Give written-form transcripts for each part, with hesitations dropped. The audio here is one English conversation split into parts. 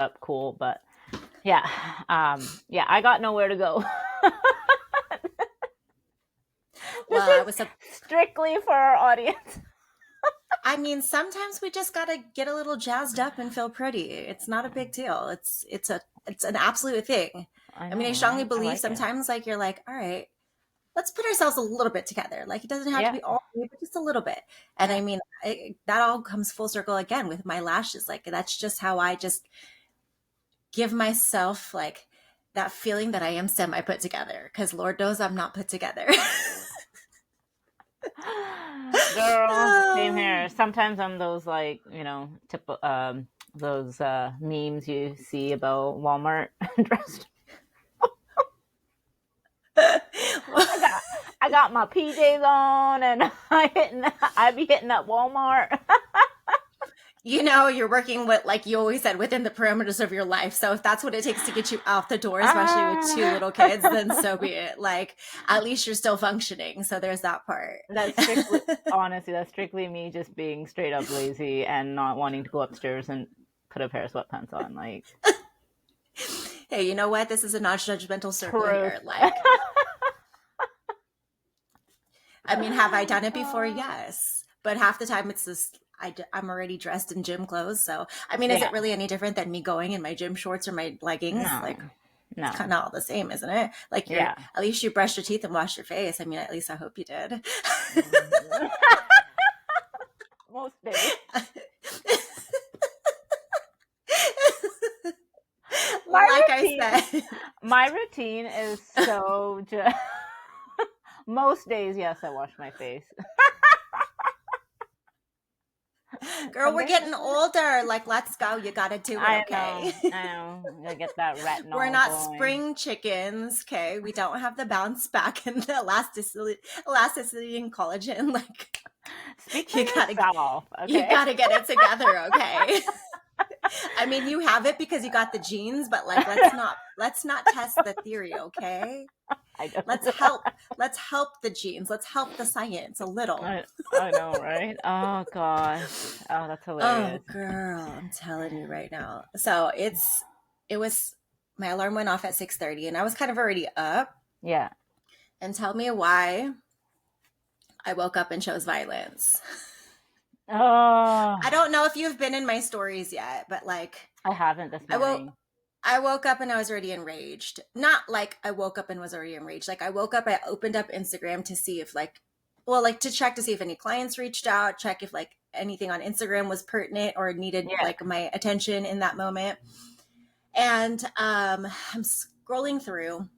up cool. But yeah, yeah, I got nowhere to go. This Well, is strictly for our audience. I mean, sometimes we just gotta get a little jazzed up and feel pretty. It's not a big deal. It's an absolute thing. I I mean, I know, strongly right? I believe like it. sometimes like you're like, all right, let's put ourselves a little bit together. Like it doesn't have to Yeah, be all the way, but just a little bit. And yeah. I mean, that all comes full circle again with my lashes. Like that's just how I just give myself like that feeling that I am semi put together. Because Lord knows I'm not put together. Girl, same here. Sometimes I'm those like, those memes you see about Walmart dressed. I got I got my PJs on and I be hitting that Walmart. You know, you're working with, like you always said, within the parameters of your life. So if that's what it takes to get you out the door, especially with two Ah, little kids, then so be it. Like, at least you're still functioning. So there's that part. that's strictly honestly, that's strictly me just being straight up lazy and not wanting to go upstairs and put a pair of sweatpants on. Like, Hey, you know what? This is a non-judgmental circle truth. here. Like, I mean, have I done it before? Yes. But half the time it's just, I'm already dressed in gym clothes. So, I mean, is Yeah, it really any different than me going in my gym shorts or my leggings? no, Like, it's no, kind of all the same, isn't it? Like yeah. at least you brushed your teeth and washed your face. I mean, at least I hope you did. Most days. My Like I routine, said, my routine is so just. Most days, yes, I wash my face. girl, Some we're days, getting older. Like, let's go. You got to do it, okay? I know. I get that We're retinol not going. spring chickens, okay? We don't have the bounce back and the elasticity and collagen. Like, Speak for you gotta, yourself, you okay? gotta get it together, okay? I mean, you have it because you got the genes, but like, let's not test the theory, okay? I don't. Let's help the genes. Let's help the science a little. I know, right? Oh gosh. Oh, that's Oh, hilarious. girl, I'm telling you right now. So it was my alarm went off at 6:30 and I was kind of already up. Yeah. And tell me why I woke up and chose violence. Oh, I don't know if you've been in my stories yet, but like I haven't this I woke morning. I woke up and I was already enraged. Not like I woke up and was already enraged. Like I woke up, I opened up Instagram to see if like to check to see if any clients reached out, check if like anything on Instagram was pertinent or needed Yeah. like my attention in that moment. And I'm scrolling through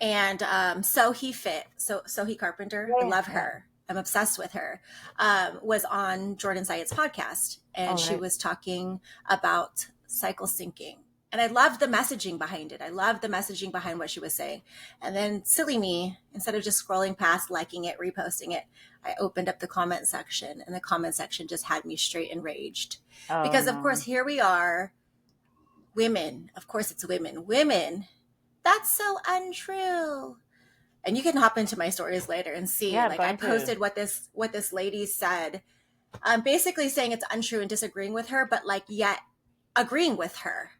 and Sohi Carpenter, I Yeah. love Yeah. her. I'm obsessed with her. Was on Jordan Syatt's podcast, and All she right. was talking about cycle syncing. And I loved the messaging behind it. I loved the messaging behind what she was saying. And then, silly me, instead of just scrolling past, liking it, reposting it, I opened up the comment section, and the comment section just had me straight enraged. Oh Because, of course, no. here we are, women. Of course, it's women. Women, that's so untrue. And you can hop into my stories later and see, Yeah, I'm like I going to. posted what this lady said, basically saying it's untrue and disagreeing with her, but like yet agreeing with her.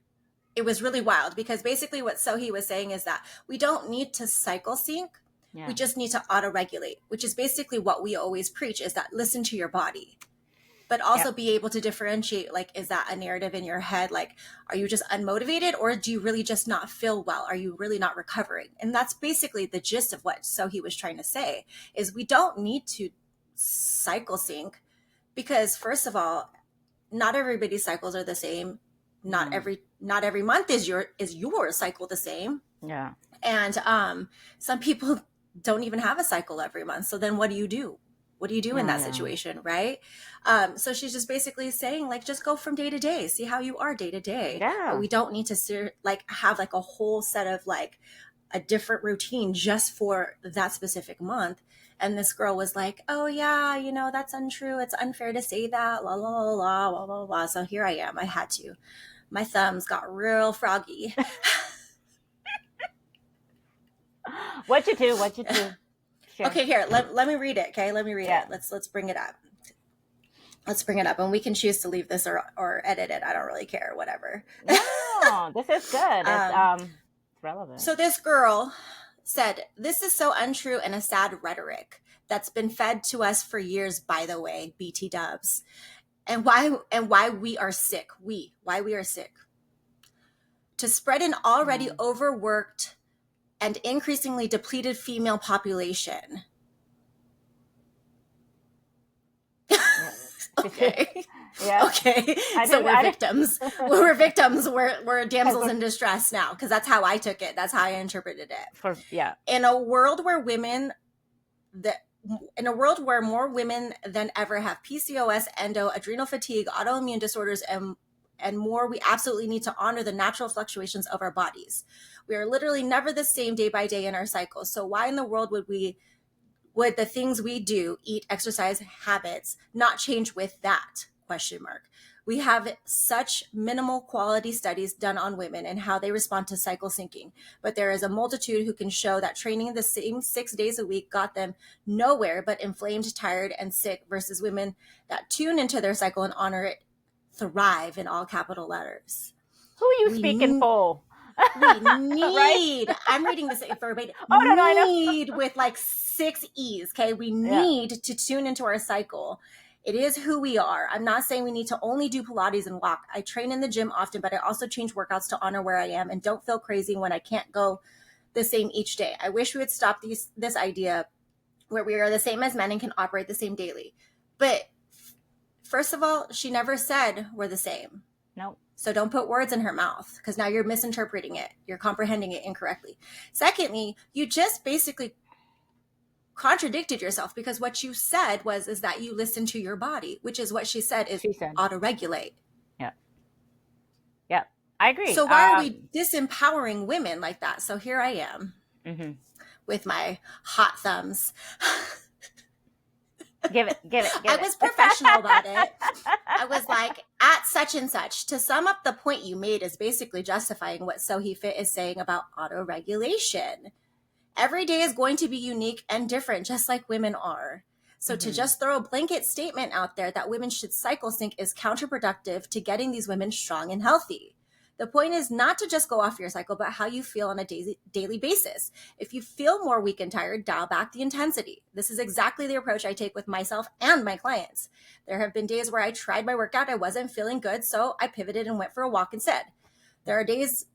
It was really wild because basically what Sohi was saying is that we don't need to cycle sync. We Yeah. just need to auto regulate, which is basically what we always preach, is that listen to your body, but also Yep. be able to differentiate, like, is that a narrative in your head? Like, are you just unmotivated or do you really just not feel well? Are you really not recovering? And that's basically the gist of what Sohi was trying to say, is we don't need to cycle sync because, first of all, not everybody's cycles are the same. Not Mm. every month is your cycle the same. Yeah. And some people don't even have a cycle every month. So then what do you do? What do you do in Oh that yeah. situation, right? So she's just basically saying, like, just go from day to day, see how you are day to day. But Yeah. we don't need to have like a whole set of like a different routine just for that specific month. And this girl was like, oh yeah, that's untrue. It's unfair to say that, la la la la la la la. So here I am. I had to. My thumbs got real froggy. What you do? What you do? Sure. Okay, here, let me read it. Okay, let me read it. Yeah. Let's bring it up. Let's bring it up, and we can choose to leave this or edit it. I don't really care, whatever. No, this is good. um, It's relevant. so this girl said, "This is so untrue and a sad rhetoric that's been fed to us for years, by the way, BT dubs. And why we are sick. Why we are sick. To spread an already overworked and increasingly depleted female population." Yeah. Okay. Yeah. Okay. So we're victims. We're victims. We're damsels in distress now, because that's how I took it. That's how I interpreted it. Yeah. In a world where more women than ever have PCOS, endo, adrenal fatigue, autoimmune disorders, and more, we absolutely need to honor the natural fluctuations of our bodies. We are literally never the same day by day in our cycles. So why in the world would the things we do, eat, exercise, habits, not change with that? ? We have such minimal quality studies done on women and how they respond to cycle syncing, but there is a multitude who can show that training the same 6 days a week got them nowhere but inflamed, tired, and sick, versus women that tune into their cycle and honor it thrive, in all capital letters. Who are you speaking for? We need, right? I'm reading this verbatim. Oh, no, I know. Need with like 6 E's, okay? We need to tune into our cycle. It is who we are. I'm not saying we need to only do Pilates and walk. I train in the gym often, but I also change workouts to honor where I am and don't feel crazy when I can't go the same each day. I wish we would stop this idea where we are the same as men and can operate the same daily. But first of all, she never said we're the same. No. So don't put words in her mouth, because now you're misinterpreting it. You're comprehending it incorrectly. Secondly, you just basically contradicted yourself, because what you said is that you listen to your body, which is what she said is auto-regulate. Yeah. Yeah, I agree. So why are we disempowering women like that? So here I am with my hot thumbs. Give it. I was professional about it. I was like, at such and such. To sum up the point you made is basically justifying what So He Fit is saying about auto-regulation. Every day is going to be unique and different, just like women are. So to just throw a blanket statement out there that women should cycle sync is counterproductive to getting these women strong and healthy. The point is not to just go off your cycle, but how you feel on a daily basis. If you feel more weak and tired, dial back the intensity. This is exactly the approach I take with myself and my clients. There have been days where I tried my workout, I wasn't feeling good, so I pivoted and went for a walk instead. There are days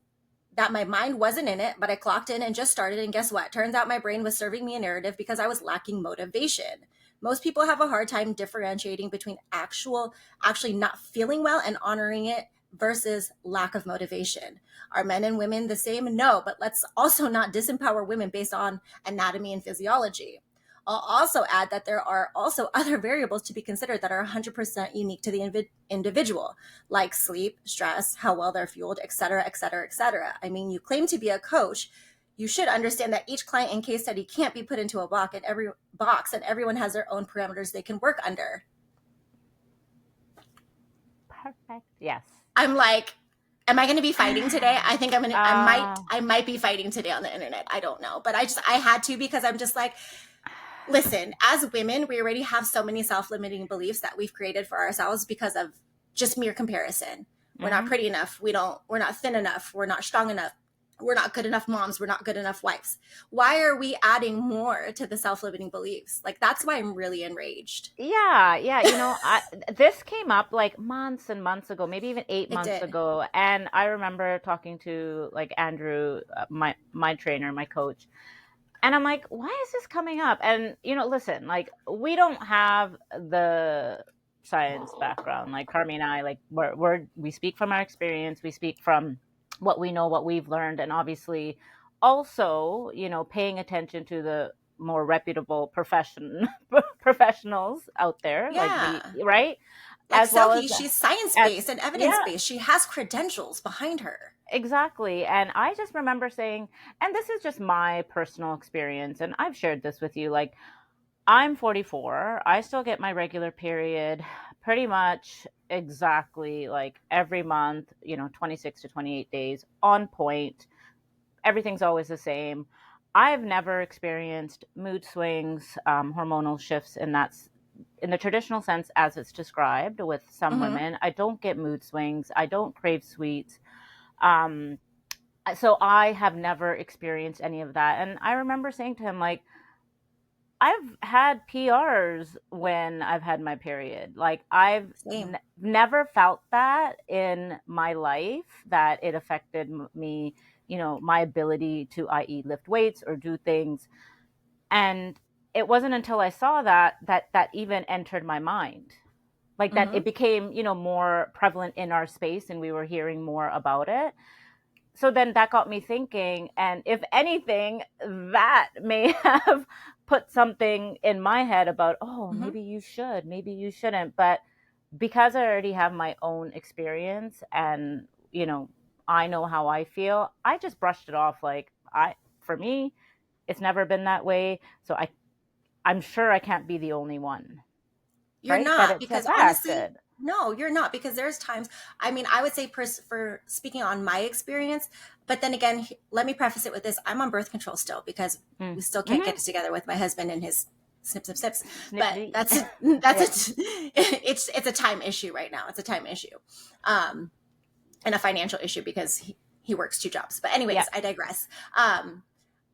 that my mind wasn't in it, but I clocked in and just started, and guess what? Turns out my brain was serving me a narrative because I was lacking motivation. Most people have a hard time differentiating between actually not feeling well and honoring it versus lack of motivation. Are men and women the same? No, but let's also not disempower women based on anatomy and physiology. I'll also add that there are also other variables to be considered that are 100% unique to the individual, like sleep, stress, how well they're fueled, et cetera, et cetera, et cetera. I mean, you claim to be a coach. You should understand that each client and case study can't be put into a box, and everyone has their own parameters they can work under. Perfect. Yes. I'm like, am I going to be fighting today? I think I might be fighting today on the internet. I don't know, but I had to, because I'm just like, listen, as women, we already have so many self-limiting beliefs that we've created for ourselves because of just mere comparison. We're not pretty enough. We're not thin enough. We're not strong enough. We're not good enough moms. We're not good enough wives. Why are we adding more to the self-limiting beliefs? Like, that's why I'm really enraged. Yeah. This came up like months and months ago, maybe even 8 months ago. And I remember talking to like Andrew, my trainer, my coach. And I'm like, why is this coming up? And, listen, like, we don't have the science background. Like Carmie and I, like, we speak from our experience. We speak from what we know, what we've learned. And obviously also, paying attention to the more reputable professionals out there. Yeah. Right? Like Sophie, she's science-based and evidence-based. She has credentials behind her. Exactly. And I just remember saying, and this is just my personal experience, and I've shared this with you, like, I'm 44. I still get my regular period pretty much exactly like every month, 26 to 28 days on point. Everything's always the same. I've never experienced mood swings, hormonal shifts in the traditional sense as it's described with some Mm-hmm. women. I don't get mood swings. I don't crave sweets. Um, so I have never experienced any of that. And I remember saying to him, like, I've had PRs when I've had my period. Like, I've Same. never felt that in my life, that it affected me, my ability to, i.e., lift weights or do things. And it wasn't until I saw that even entered my mind. Like, that Mm-hmm. it became, more prevalent in our space and we were hearing more about it. So then that got me thinking, and if anything, that may have put something in my head about, oh, Mm-hmm. maybe you should, maybe you shouldn't. But because I already have my own experience and, I know how I feel, I just brushed it off. Like, for me, it's never been that way. So I'm sure I can't be the only one, You're right? That not, it's because honestly, affected. no, you're not, because there's times, I mean, I would say for speaking on my experience, but then again, let me preface it with this. I'm on birth control still because Mm. we still can't get Mm-hmm. it together with my husband and his snip, snip, snips. But Snippy. Yeah. that's it. It's a time issue right now. It's a time issue. Um, and a financial issue because he works two jobs. But Yeah. anyways, I digress.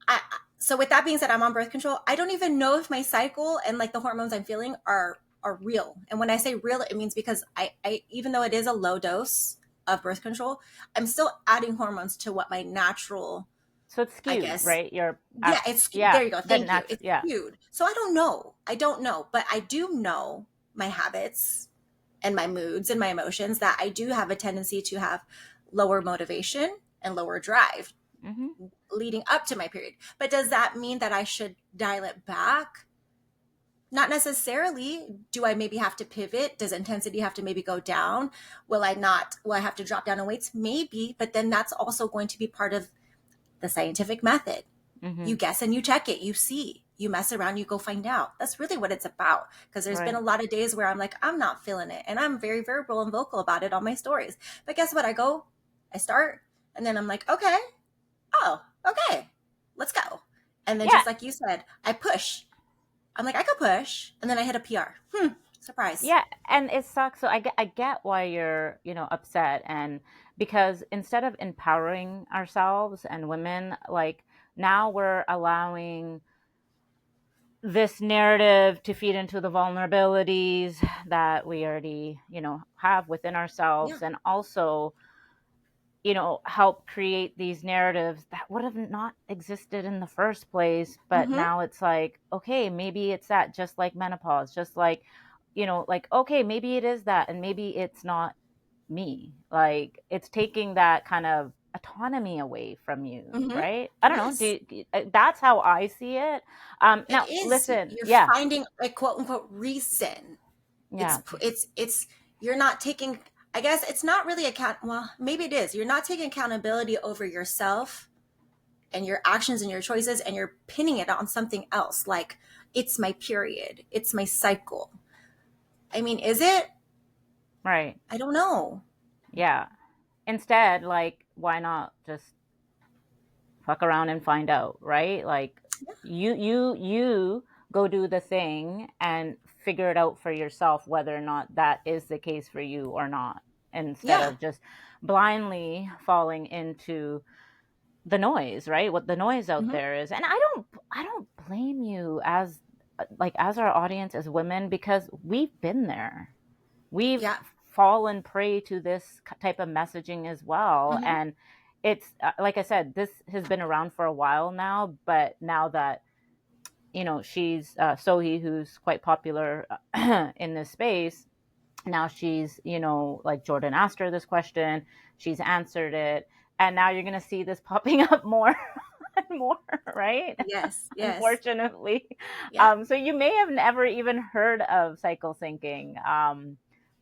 I so with that being said, I'm on birth control. I don't even know if my cycle and like the hormones I'm feeling are real. And when I say real, it means because I even though it is a low dose of birth control, I'm still adding hormones to what my natural, So it's I skewed, guess. right? You're Yeah, it's yeah, there you go. the Thank you. natural, It's yeah. skewed. So I don't know. I don't know, but I do know my habits and my moods and my emotions, that I do have a tendency to have lower motivation and lower drive Hmm. leading up to my period. But does that mean that I should dial it back? Not necessarily. Do I maybe have to pivot? Does intensity have to maybe go down? Will I have to drop down in weights? Maybe, but then that's also going to be part of the scientific method. Hmm. You guess and you check it, you see, you mess around, you go find out. That's really what it's about. Because there's been Right. a lot of days where I'm like, I'm not feeling it. And I'm very verbal and vocal about it on my stories. But guess what? I start, and then I'm like, okay, oh, okay, let's go. And then Yeah. just like you said, I push. I'm like, I could push. And then I hit a PR. Surprise. Yeah. And it sucks. So I get why you're, upset. And because instead of empowering ourselves and women, like, now we're allowing this narrative to feed into the vulnerabilities that we already, have within Yeah. ourselves. And also, help create these narratives that would have not existed in the first place. But Mm-hmm. now it's like, okay, maybe it's that, just like menopause, just like, like, okay, maybe it is that, and maybe it's not me. Like, it's taking that kind of autonomy away from you, Mm-hmm. right? I don't know. Yes. That's how I see it. It Now, is. listen, You're yeah, finding a quote unquote reason. yeah, It's you're not taking, I guess it's not really well, maybe it is. You're not taking accountability over yourself and your actions and your choices, and you're pinning it on something else, like it's my period, it's my cycle. I mean, is it? right, I don't know. yeah. Instead, like, why not just fuck around and find out, right? Like, you go do the thing and figure it out for yourself whether or not that is the case for you or not, instead Yeah. of just blindly falling into the noise, right? What the noise out Hmm. there is. And I don't blame you, as like, as our audience, as women, because we've been there. We've Yeah. fallen prey to this type of messaging as well. Hmm. And it's like I said, this has been around for a while now, but now that, she's Sohi, who's quite popular in this space, now she's, like, Jordan asked her this question, she's answered it, and now you're going to see this popping up more and more, right? Yes. Yes. Unfortunately. Yeah. So you may have never even heard of cycle syncing.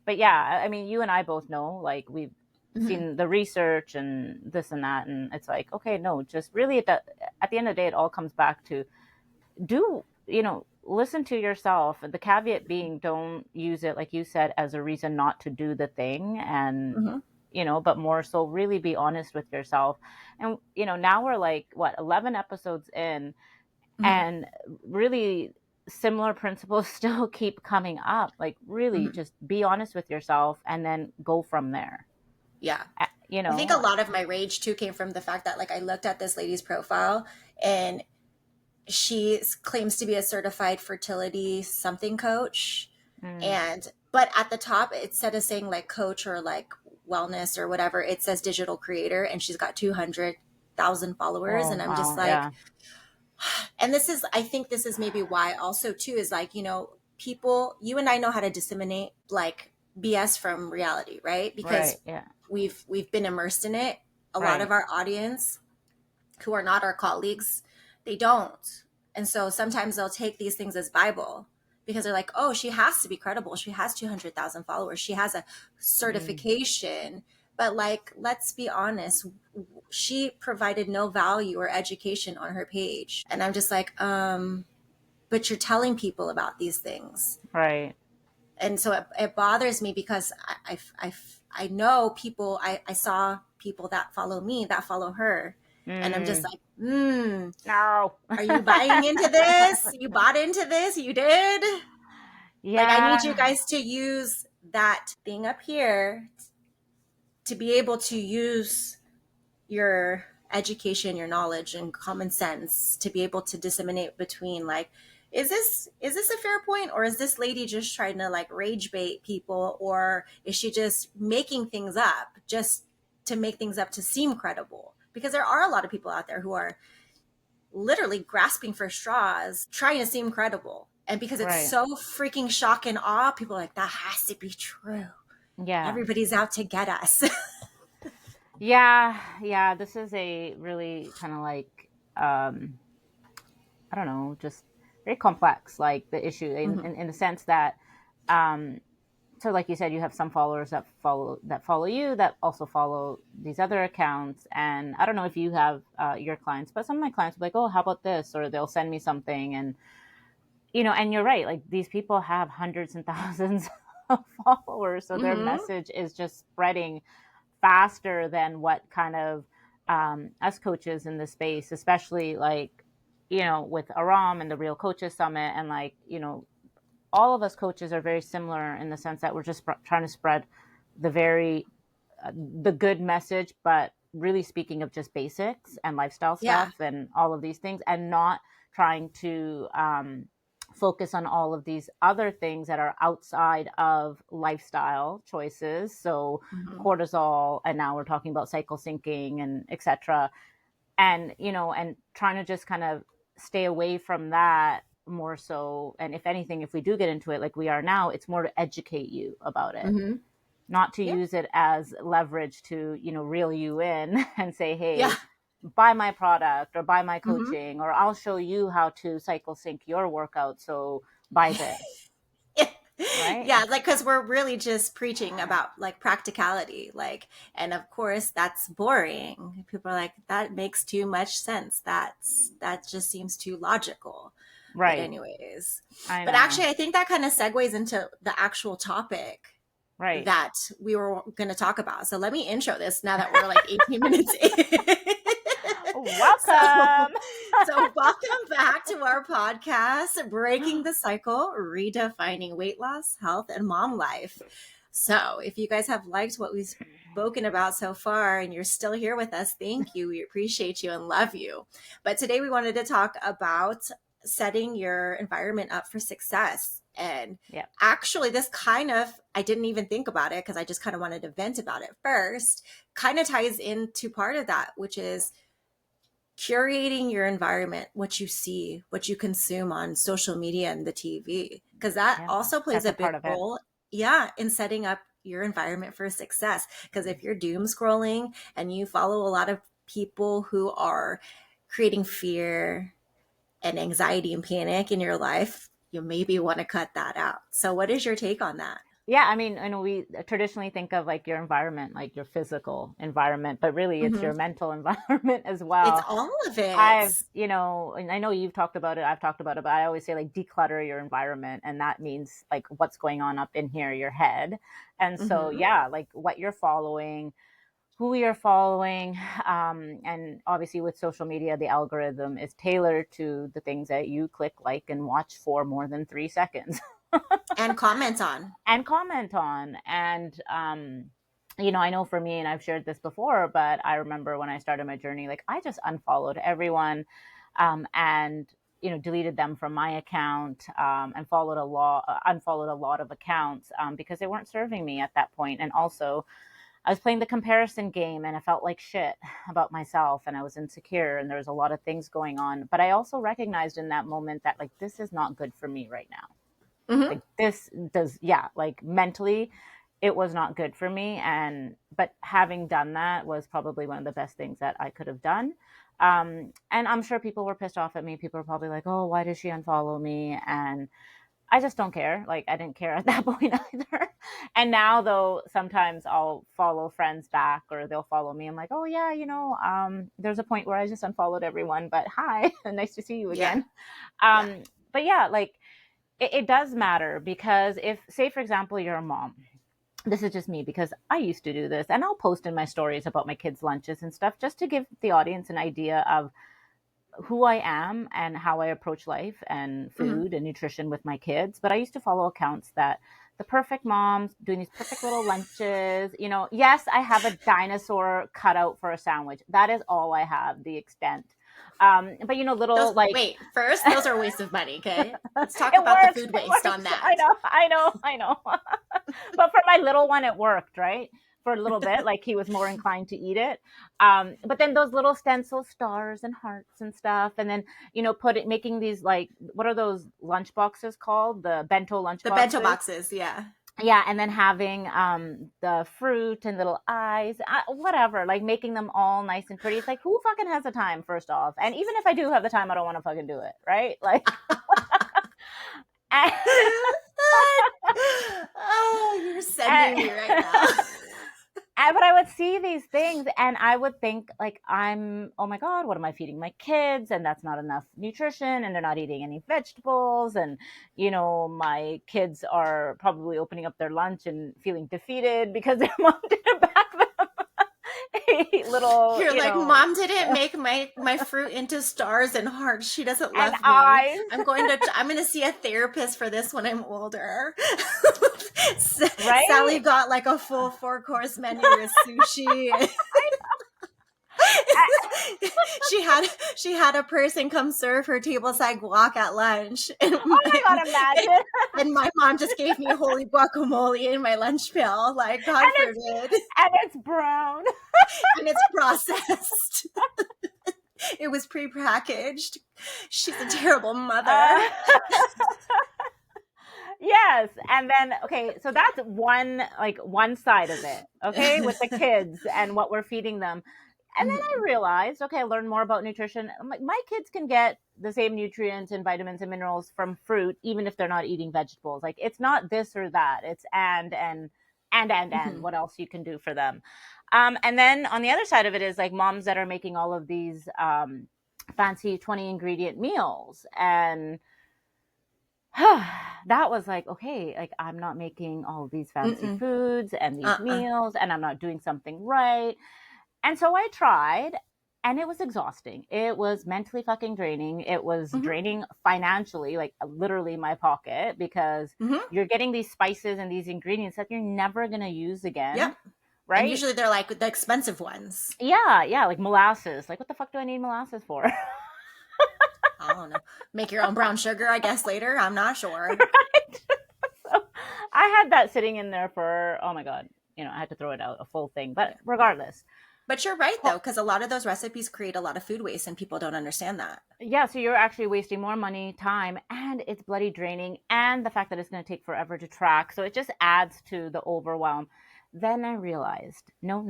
But yeah, I mean, you and I both know, like, we've Hmm. seen the research and this and that, and it's like, okay, no, just really at the end of the day, it all comes back to, do, listen to yourself. The caveat being, don't use it, like you said, as a reason not to do the thing. And, Hmm. but more so, really be honest with yourself. And, now we're like, what, 11 episodes in, Hmm. and really, similar principles still keep coming up. Like, really, Mhm. just be honest with yourself and then go from there. Yeah. You I think a know? lot of my rage too came from the fact that like I looked at this lady's profile and she claims to be a certified fertility something coach, Mm, and but at the top instead of saying like coach or like wellness or whatever, it says digital creator, and she's got 200,000 followers, oh, and I'm just wow. like, Yeah. and this is, I think this is maybe why also too is like, people, you and I know how to disseminate like BS from reality, right? Right. Because Yeah. we've been immersed in it. A lot of Right. our audience who are not our colleagues, they don't. And so sometimes they'll take these things as Bible because they're like, oh, she has to be credible. She has 200,000 followers. She has a Mm, certification. But like, let's be honest, she provided no value or education on her page. And I'm just like, but you're telling people about these things. right. And so it bothers me because I know people, I saw people that follow me, that follow her. And I'm just Mm, like, no. are you buying into this? You bought into this? You did? Like, I need you Yeah. guys to use that thing up here to be able to use your education, your knowledge, and common sense to be able to disseminate between like, is this a fair point, or is this lady just trying to like rage bait people, or is she just making things up just to make things up to seem credible? Because there are a lot of people out there who are literally grasping for straws, trying to seem credible. And because it's Right. so freaking shock and awe, people are like, that has to be true. Yeah. Everybody's out to get us. Yeah. Yeah. This is a really kind of like, I don't know, just very complex, like the issue Mhm. in the sense that, um, so like you said, you have some followers that follow you that also follow these other accounts. And I don't know if you have your clients, but some of my clients will be like, oh, how about this? Or they'll send me something. And, and you're right. Like these people have hundreds and thousands of followers. So their Mhm. message is just spreading faster than what kind of us coaches in the space, especially like, with Aram and the Real Coaches Summit, and like, all of us coaches are very similar in the sense that we're just trying to spread the very the good message, but really speaking of just basics and lifestyle Yeah. stuff and all of these things, and not trying to focus on all of these other things that are outside of lifestyle choices. So Mhm. cortisol, and now we're talking about cycle syncing and etc. And and trying to just kind of stay away from that more so. And if anything, if we do get into it like we are now, it's more to educate you about it, Mhm. not to Yeah. use it as leverage to reel you in and say, Yeah. hey, buy my product or buy my Mhm. coaching, or I'll show you how to cycle sync your workout, so buy this. Yeah. Right. Yeah, like cuz we're really just preaching about like practicality, like, and of course that's boring. People are like, that makes too much sense. That just seems too logical. But Right. anyways, I but know. actually I think that kind of segues into the actual topic Right. that we were going to talk about. So let me intro this now that we're like 18 minutes in. so, Welcome. so welcome back to our podcast, Breaking the Cycle, Redefining Weight Loss, Health, and Mom Life. So if you guys have liked what we've spoken about so far and you're still here with us, thank you. We appreciate you and love you. But today we wanted to talk about setting your environment up for success. And Yep. actually, this kind of, I didn't even think about it because I just kind of wanted to vent about it first, kind of ties into part of that, which is curating your environment, what you see, what you consume on social media and the TV, because that Yeah, also plays that's a a big part of it. role, yeah, in setting up your environment for success. Because if you're doom scrolling and you follow a lot of people who are creating fear and anxiety and panic in your life, you maybe want to cut that out. So, what is your take on that? Yeah, I mean, I know we traditionally think of like your environment, like your physical environment, but really it's Mhm. your mental environment as It's well. all of it. And I know you've talked about it, I've talked about it, but I always say like declutter your environment. And that means like what's going on up in here, your head. And so, Mhm. yeah, like what you're following, who we are following. And obviously with social media, the algorithm is tailored to the things that you click, like, and watch for more than 3 seconds. And comment on. And comment on. And, I know for me, and I've shared this before, but I remember when I started my journey, like, I just unfollowed everyone, and, deleted them from my account, and unfollowed a lot of accounts, because they weren't serving me at that point. And also, I was playing the comparison game and I felt like shit about myself and I was insecure and there was a lot of things going on. But I also recognized in that moment that, like, this is not good for me right now. Mm-hmm. Like, this does, yeah, like, mentally, it was not good for me. But having done that was probably one of the best things that I could have done. And I'm sure people were pissed off at me. People were probably like, oh, why does she unfollow me? And I just don't care. Like, I didn't care at that point either. And now, though, sometimes I'll follow friends back or they'll follow me. I'm like, oh, yeah, there's a point where I just unfollowed everyone, but hi, nice to see you Yeah. again. Yeah. But yeah, like, it does matter, because if, say, for example, you're a mom, this is just me because I used to do this, and I'll post in my stories about my kids' lunches and stuff just to give the audience an idea of who I am and how I approach life and Mm-hmm. food and nutrition with my kids. But I used to follow accounts that the perfect moms doing these perfect little lunches. Yes, I have a dinosaur cut out for a sandwich. That is all I have, the extent. But little, like, Wait, first, those are a waste of money. Okay. Let's talk it about the works. food It waste on works. I that. know. I know. I know. But for my little one, it worked, right? For a little bit, like, he was more inclined to eat it. But then those little stencil stars and hearts and stuff, and then making these, like, what are those lunch boxes called? The bento lunch The bento boxes. boxes. Yeah. Yeah, and then having the fruit and little eyes, whatever, like, making them all nice and pretty. It's like, who fucking has the time, first off? And even if I do have the time, I don't want to fucking do it, right? Like, and, Oh, you're and, sending me right now. but I would see these things and I would think, like, oh my God, what am I feeding my kids? And that's not enough nutrition and they're not eating any vegetables. And, my kids are probably opening up their lunch and feeling defeated because their mom didn't back them a little, You're like, Mom didn't make my fruit into stars and hearts. She doesn't and love me. eyes, I'm gonna see a therapist for this when I'm older. Sally right? got like a full 4-course menu with sushi. she had a person come serve her tableside guac at lunch, and Oh my God, imagine. and my mom just gave me holy guacamole in my lunch pail. Like, God And forbid, it's brown. and it's processed. It was prepackaged. She's a terrible mother. Yes. And then, okay, so that's one side of it, okay, with the kids and what we're feeding them. And then I realized, okay, I learned more about nutrition. My kids can get the same nutrients and vitamins and minerals from fruit, even if they're not eating vegetables. Like, it's not this or that. It's and what else you can do for them. And then on the other side of it is, like, moms that are making all of these fancy 20 ingredient meals. And that was like, okay, like, I'm not making all of these fancy foods and these meals, and I'm not doing something right. And so I tried, and it was exhausting. It was mentally fucking draining. It was draining financially, like, literally my pocket, because you're getting these spices and these ingredients that you're never going to use again. Yep. Right? And usually they're like the expensive ones. Yeah, like molasses. Like, what the fuck do I need molasses for? I don't know. Make your own brown sugar, I guess, later. I'm not sure. Right? So I had that sitting in there for, oh my God, I had to throw it out, a full thing. But regardless. But you're right, though, because a lot of those recipes create a lot of food waste and people don't understand that. Yeah, so you're actually wasting more money, time, and it's bloody draining. And the fact that it's going to take forever to track. So it just adds to the overwhelm. Then I realized, no.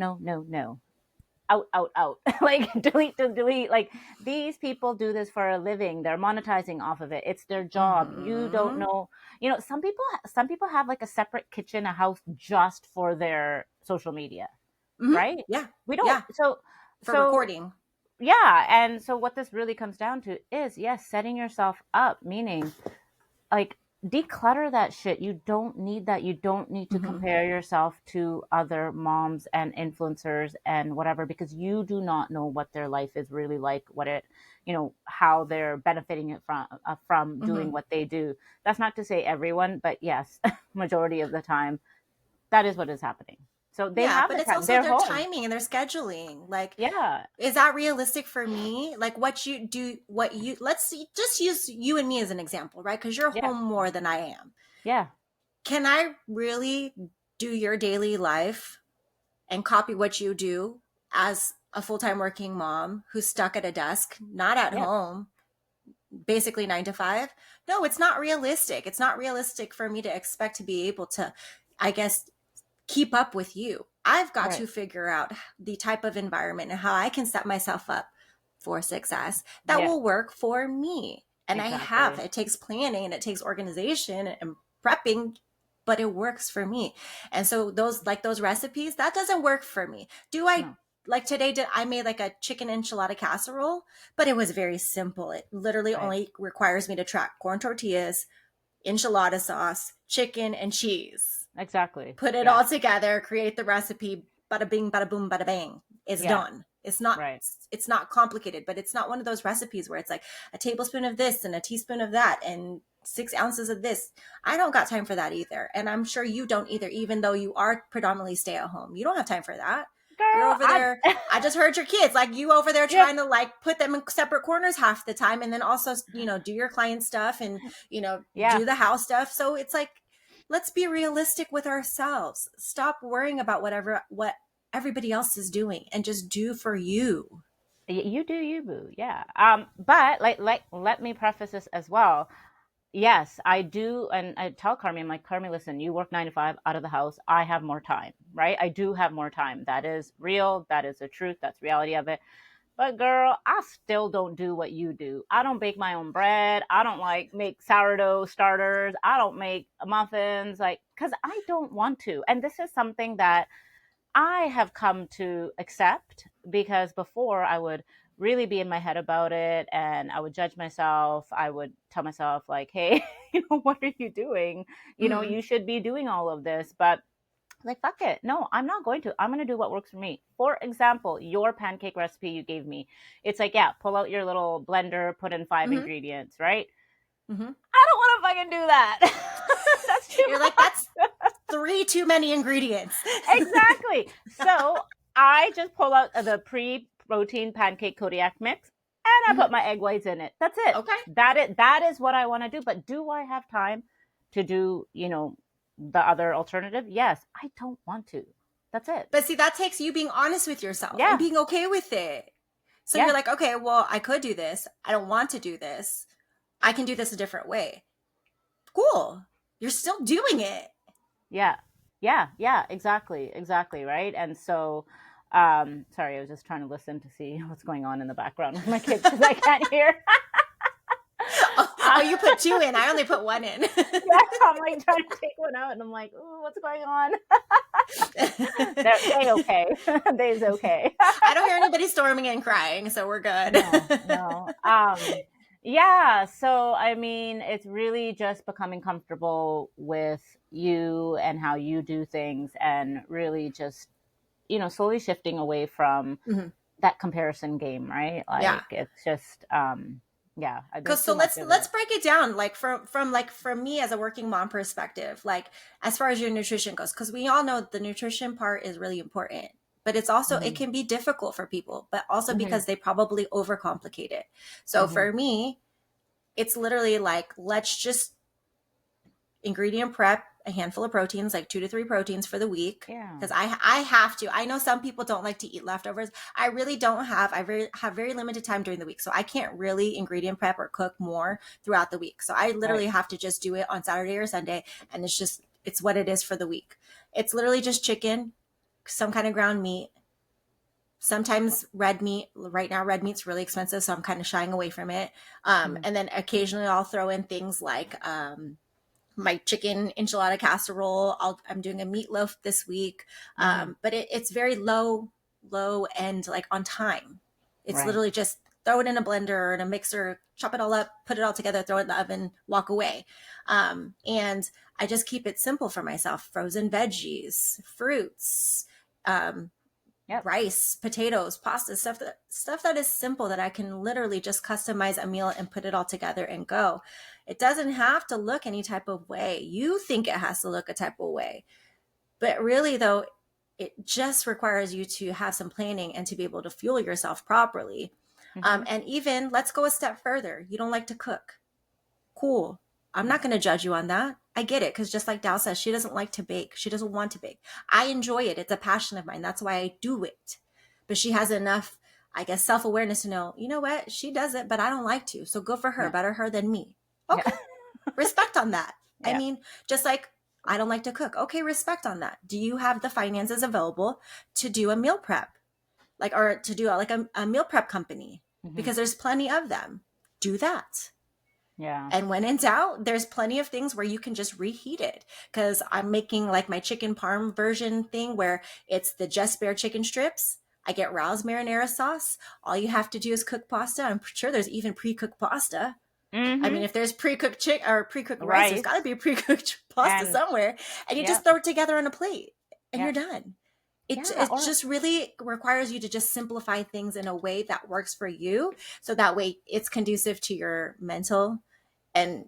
Out. Like, delete. Like, these people do this for a living. They're monetizing off of it. It's their job. You don't know. Some people have, like, a separate kitchen, a house just for their social media. Right? Yeah. We don't. Yeah. So recording. Yeah. And so what this really comes down to is, yes, setting yourself up, meaning, like, declutter that shit. You don't need that. You don't need to Mm-hmm. compare yourself to other moms and influencers and whatever, because you do not know what their life is really like, what it, how they're benefiting it from Mm-hmm. doing what they do. That's not to say everyone, but yes, majority of the time, that is what is happening. So they Yeah, have but the it's time. also They're their home. timing and their scheduling. Like, Yeah. is that realistic for me? Like, what you do, what you, let's see, just use you and me as an example, right? Because you're Yeah. home more than I am. Yeah. Can I really do your daily life and copy what you do as a full time working mom who's stuck at a desk, not at Yeah. home, basically 9 to 5? No, it's not realistic. It's not realistic for me to expect to be able to, I guess, keep up with you. I've got Right. to figure out the type of environment and how I can set myself up for success that Yeah. will work for me. And I have, Exactly. it takes planning and it takes organization and prepping, but it works for me. And so those, like those recipes, that doesn't work for me. Do I, No. like today did I made like a chicken enchilada casserole, but it was very simple. It literally Right. only requires me to track corn tortillas, enchilada sauce, chicken, and cheese. Exactly. Put it Yeah. all together, create the recipe, bada bing, bada boom, bada bang. It's Yeah. done. Right. It's not complicated, but it's not one of those recipes where it's like a tablespoon of this and a teaspoon of that and 6 ounces of this. I don't got time for that either. And I'm sure you don't either, even though you are predominantly stay at home. You don't have time for that. You're Girl, over there. I just heard your kids, like you over there yep. trying to like put them in separate corners half the time and then also, do your client stuff and, Yeah. do the house stuff. So it's like, let's be realistic with ourselves. Stop worrying about what everybody else is doing and just do for you. You do you, boo. Yeah. But let me preface this as well. Yes, I do, and I tell Carmi, I'm like, Carmi, listen, you work 9 to 5 out of the house. I have more time, right? I do have more time. That is real. That is the truth. That's reality of it. But girl, I still don't do what you do. I don't bake my own bread. I don't like make sourdough starters. I don't make muffins, like, because I don't want to. And this is something that I have come to accept, because before I would really be in my head about it and I would judge myself. I would tell myself, like, hey, what are you doing? Mm-hmm. You should be doing all of this. But like, fuck it. No, I'm not going to. I'm going to do what works for me. For example, your pancake recipe you gave me. It's like, yeah, pull out your little blender, put in 5 ingredients, right? Mm-hmm. I don't want to fucking do that. That's too You're like, that's much. three too many ingredients. Exactly. So I just pull out the pre-protein pancake Kodiak mix and I Mm-hmm. put my egg whites in it. That's it. Okay. That is what I want to do. But do I have time to do, the other alternative? Yes. I don't want to. That's it. But see, that takes you being honest with yourself and Yeah. being okay with it. So you're Yeah. like, okay, well, I could do this. I don't want to do this. I can do this a different way. Cool. You're still doing it. Yeah. Yeah. Yeah. Exactly. Exactly. Right. And so, sorry, I was just trying to listen to see what's going on in the background with my kids because I can't hear. Oh, you put two in. I only put one in. Yeah, I'm like trying to take one out, and I'm like, "Ooh, what's going on?" They okay. They's okay. I don't hear anybody storming and crying, so we're good. No, no. Yeah. So I mean, it's really just becoming comfortable with you and how you do things, and really just slowly shifting away from Mhm. that comparison game, right? Yeah. Like it's just, yeah. There's Cause so too much of let's it. break it down like from like from me as a working mom perspective, like as far as your nutrition goes, because we all know the nutrition part is really important, but it's also it Hmm. can be difficult for people, but also Hmm. because they probably overcomplicate it. So Hmm. for me, it's literally like let's just ingredient prep a handful of proteins, like 2 to 3 proteins for the week. Yeah. Because I have to. I know some people don't like to eat leftovers. I really don't have. Have very limited time during the week, so I can't really ingredient prep or cook more throughout the week. So I Right. literally have to just do it on Saturday or Sunday, and it's what it is for the week. It's literally just chicken, some kind of ground meat, sometimes red meat. Right now red meat's really expensive, so I'm kind of shying away from it. Mm-hmm. And then occasionally I'll throw in things like my chicken enchilada casserole. I'm doing a meatloaf this week, Mm-hmm. but it's very low end, like on time. It's Right. literally just throw it in a blender or in a mixer, chop it all up, put it all together, throw it in the oven, walk away. And I just keep it simple for myself. Frozen veggies, fruits, um, Yep. rice, potatoes, pasta, stuff that is simple that I can literally just customize a meal and put it all together and go. It doesn't have to look any type of way. You think it has to look a type of way, but really though, it just requires you to have some planning and to be able to fuel yourself properly. Mm-hmm. And even let's go a step further. You don't like to cook. Cool. I'm Yeah. not going to judge you on that. I get it. Because just like Dal says, she doesn't like to bake. She doesn't want to bake. I enjoy it. It's a passion of mine. That's why I do it. But she has enough, I guess, self awareness to know, you know what? She does it, but I don't like to. So good for her. Yeah. Better her than me. Yeah. Okay. Respect on that. I Yeah. mean, just like I don't like to cook. Okay. Respect on that. Do you have the finances available to do a meal prep? Like, or to do like a meal prep company? Mm-hmm. Because there's plenty of them. Do that. Yeah. And when in doubt, there's plenty of things where you can just reheat it. Because I'm making like my chicken parm version thing where it's the Just Bare chicken strips. I get Rao's marinara sauce. All you have to do is cook pasta. I'm sure there's even pre-cooked pasta. I mean, Mm-hmm. if there's pre-cooked chicken or pre-cooked rice, there's got to Rice. be pre-cooked pasta And somewhere. And you just yep. throw it together on a plate and you're Yep. done. Yeah. It Or just really requires you to just simplify things in a way that works for you. So that way it's conducive to your mental and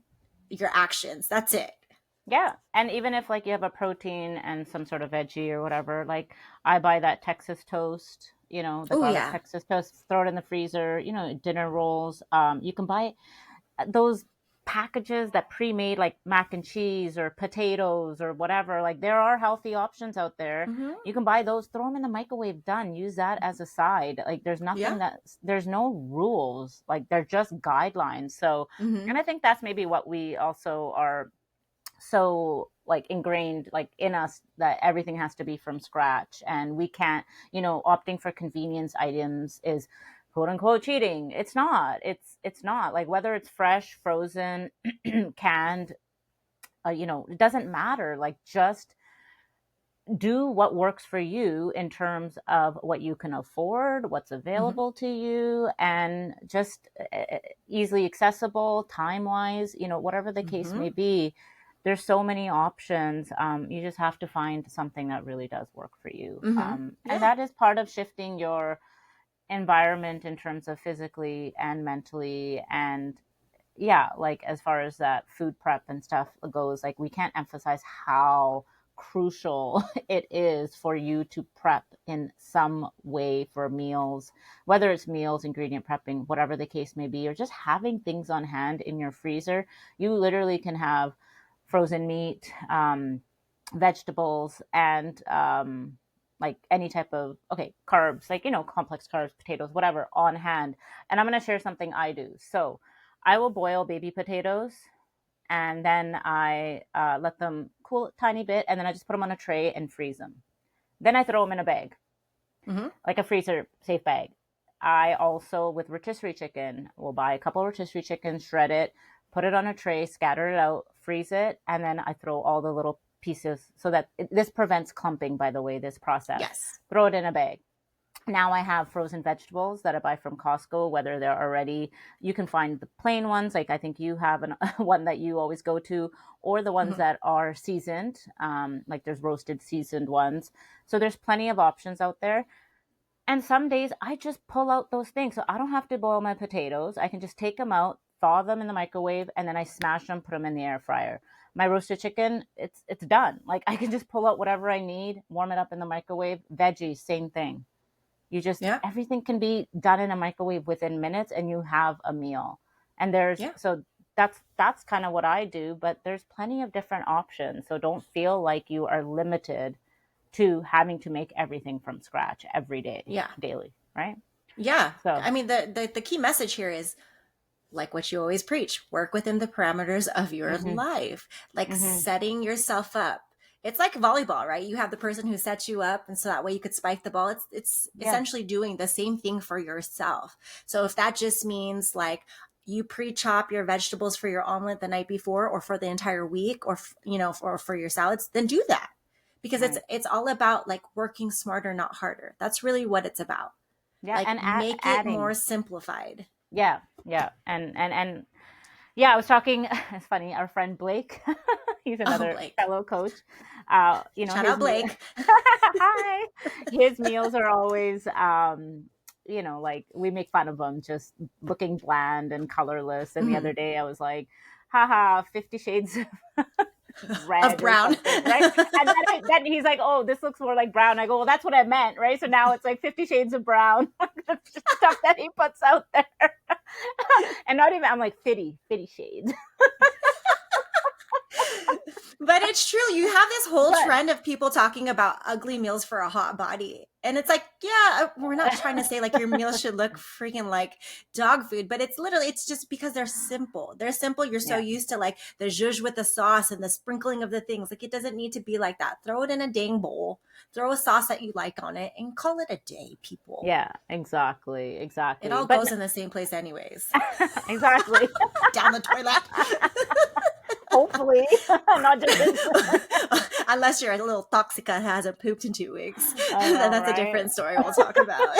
your actions. That's it. yeah. And even if like you have a protein and some sort of veggie or whatever, like I buy that Texas toast, the Oh garlic yeah. Texas toast, throw it in the freezer, dinner rolls. You can buy those packages that pre-made like mac and cheese or potatoes or whatever. Like there are healthy options out there. Mm-hmm. You can buy those, throw them in the microwave, done. Use that as a side. Like Yeah. there's no rules. Like they're just guidelines. So, Mm-hmm. and I think that's maybe what we also are so like ingrained like in us that everything has to be from scratch and we can't, opting for convenience items is quote unquote cheating. It's not like whether it's fresh, frozen, canned, it doesn't matter. Like just do what works for you in terms of what you can afford, what's Mm-hmm. available to you, and just easily accessible, time wise, whatever the case Mm-hmm. may be. There's so many options. You just have to find something that really does work for you. Mm-hmm. And Yeah. that is part of shifting your environment in terms of physically and mentally. And yeah, like as far as that food prep and stuff goes, like we can't emphasize how crucial it is for you to prep in some way for meals, whether it's meals, ingredient prepping, whatever the case may be, or just having things on hand in your freezer. You literally can have frozen meat, vegetables, and like any type of carbs, like complex carbs, potatoes, whatever, on hand. And I'm going to share something I do. So I will boil baby potatoes and then I let them cool a tiny bit and then I just put them on a tray and freeze them. Then I throw them in a bag, Mm-hmm. like a freezer safe bag. I also, with rotisserie chicken, will buy a couple of rotisserie chickens, shred it, put it on a tray, scatter it out, freeze it, and then I throw all the little pieces so that this prevents clumping, by the way, this process. Yes. Throw it in a bag. Now I have frozen vegetables that I buy from Costco, whether they're already, you can find the plain ones, like I think you have one that you always go to, or the ones Mm-hmm. that are seasoned, like there's roasted seasoned ones. So there's plenty of options out there. And some days I just pull out those things. So I don't have to boil my potatoes. I can just take them out, thaw them in the microwave, and then I smash them, put them in the air fryer. My roasted chicken, it's done. Like I can just pull out whatever I need, warm it up in the microwave. Veggies, same thing. Yeah. Everything can be done in a microwave within minutes and you have a meal. And Yeah. that's kind of what I do, but there's plenty of different options. So don't feel like you are limited to having to make everything from scratch every day, Yeah. daily, right? Yeah. So, I mean, the key message here is like what you always preach, work within the parameters of your mhm, life, like mhm, setting yourself up. It's like volleyball, right? You have the person who sets you up, and so that way you could spike the ball. It's yeah, essentially doing the same thing for yourself. So if that just means like you pre-chop your vegetables for your omelet the night before, or for the entire week, or or for your salads, then do that because it's right, it's all about like working smarter, not harder. That's really what it's about. Yeah, Like and make it more adding. simplified. Yeah, yeah, and yeah, I was talking. It's funny. Our friend Blake, he's Oh, another Blake. fellow coach. Shout His out meal. Blake. Hi. His meals are always, like we make fun of them, just looking bland and colorless. And the Mm-hmm. other day, I was like, haha, 50 Shades Of red or brown. something, right? And then he's like, "Oh, this looks more like brown." I go, "Well, that's what I meant, right?" So now it's like 50 Shades of Brown, the stuff that he puts out there, and not even. I'm like, fitty shades, But it's true. You have this whole but trend of people talking about ugly meals for a hot body. And it's like, yeah, we're not trying to say like your meals should look freaking like dog food, but it's just because they're simple. They're simple. You're so yeah, used to like the zhuzh with the sauce and the sprinkling of the things. Like it doesn't need to be like that. Throw it in a dang bowl, throw a sauce that you like on it, and call it a day, people. yeah, It exactly, all but goes in the same place, anyways. exactly. Down the toilet. Hopefully, not just in. Unless you're a little toxica and hasn't pooped in 2 weeks. I Then know, that's a right? different story we'll talk about.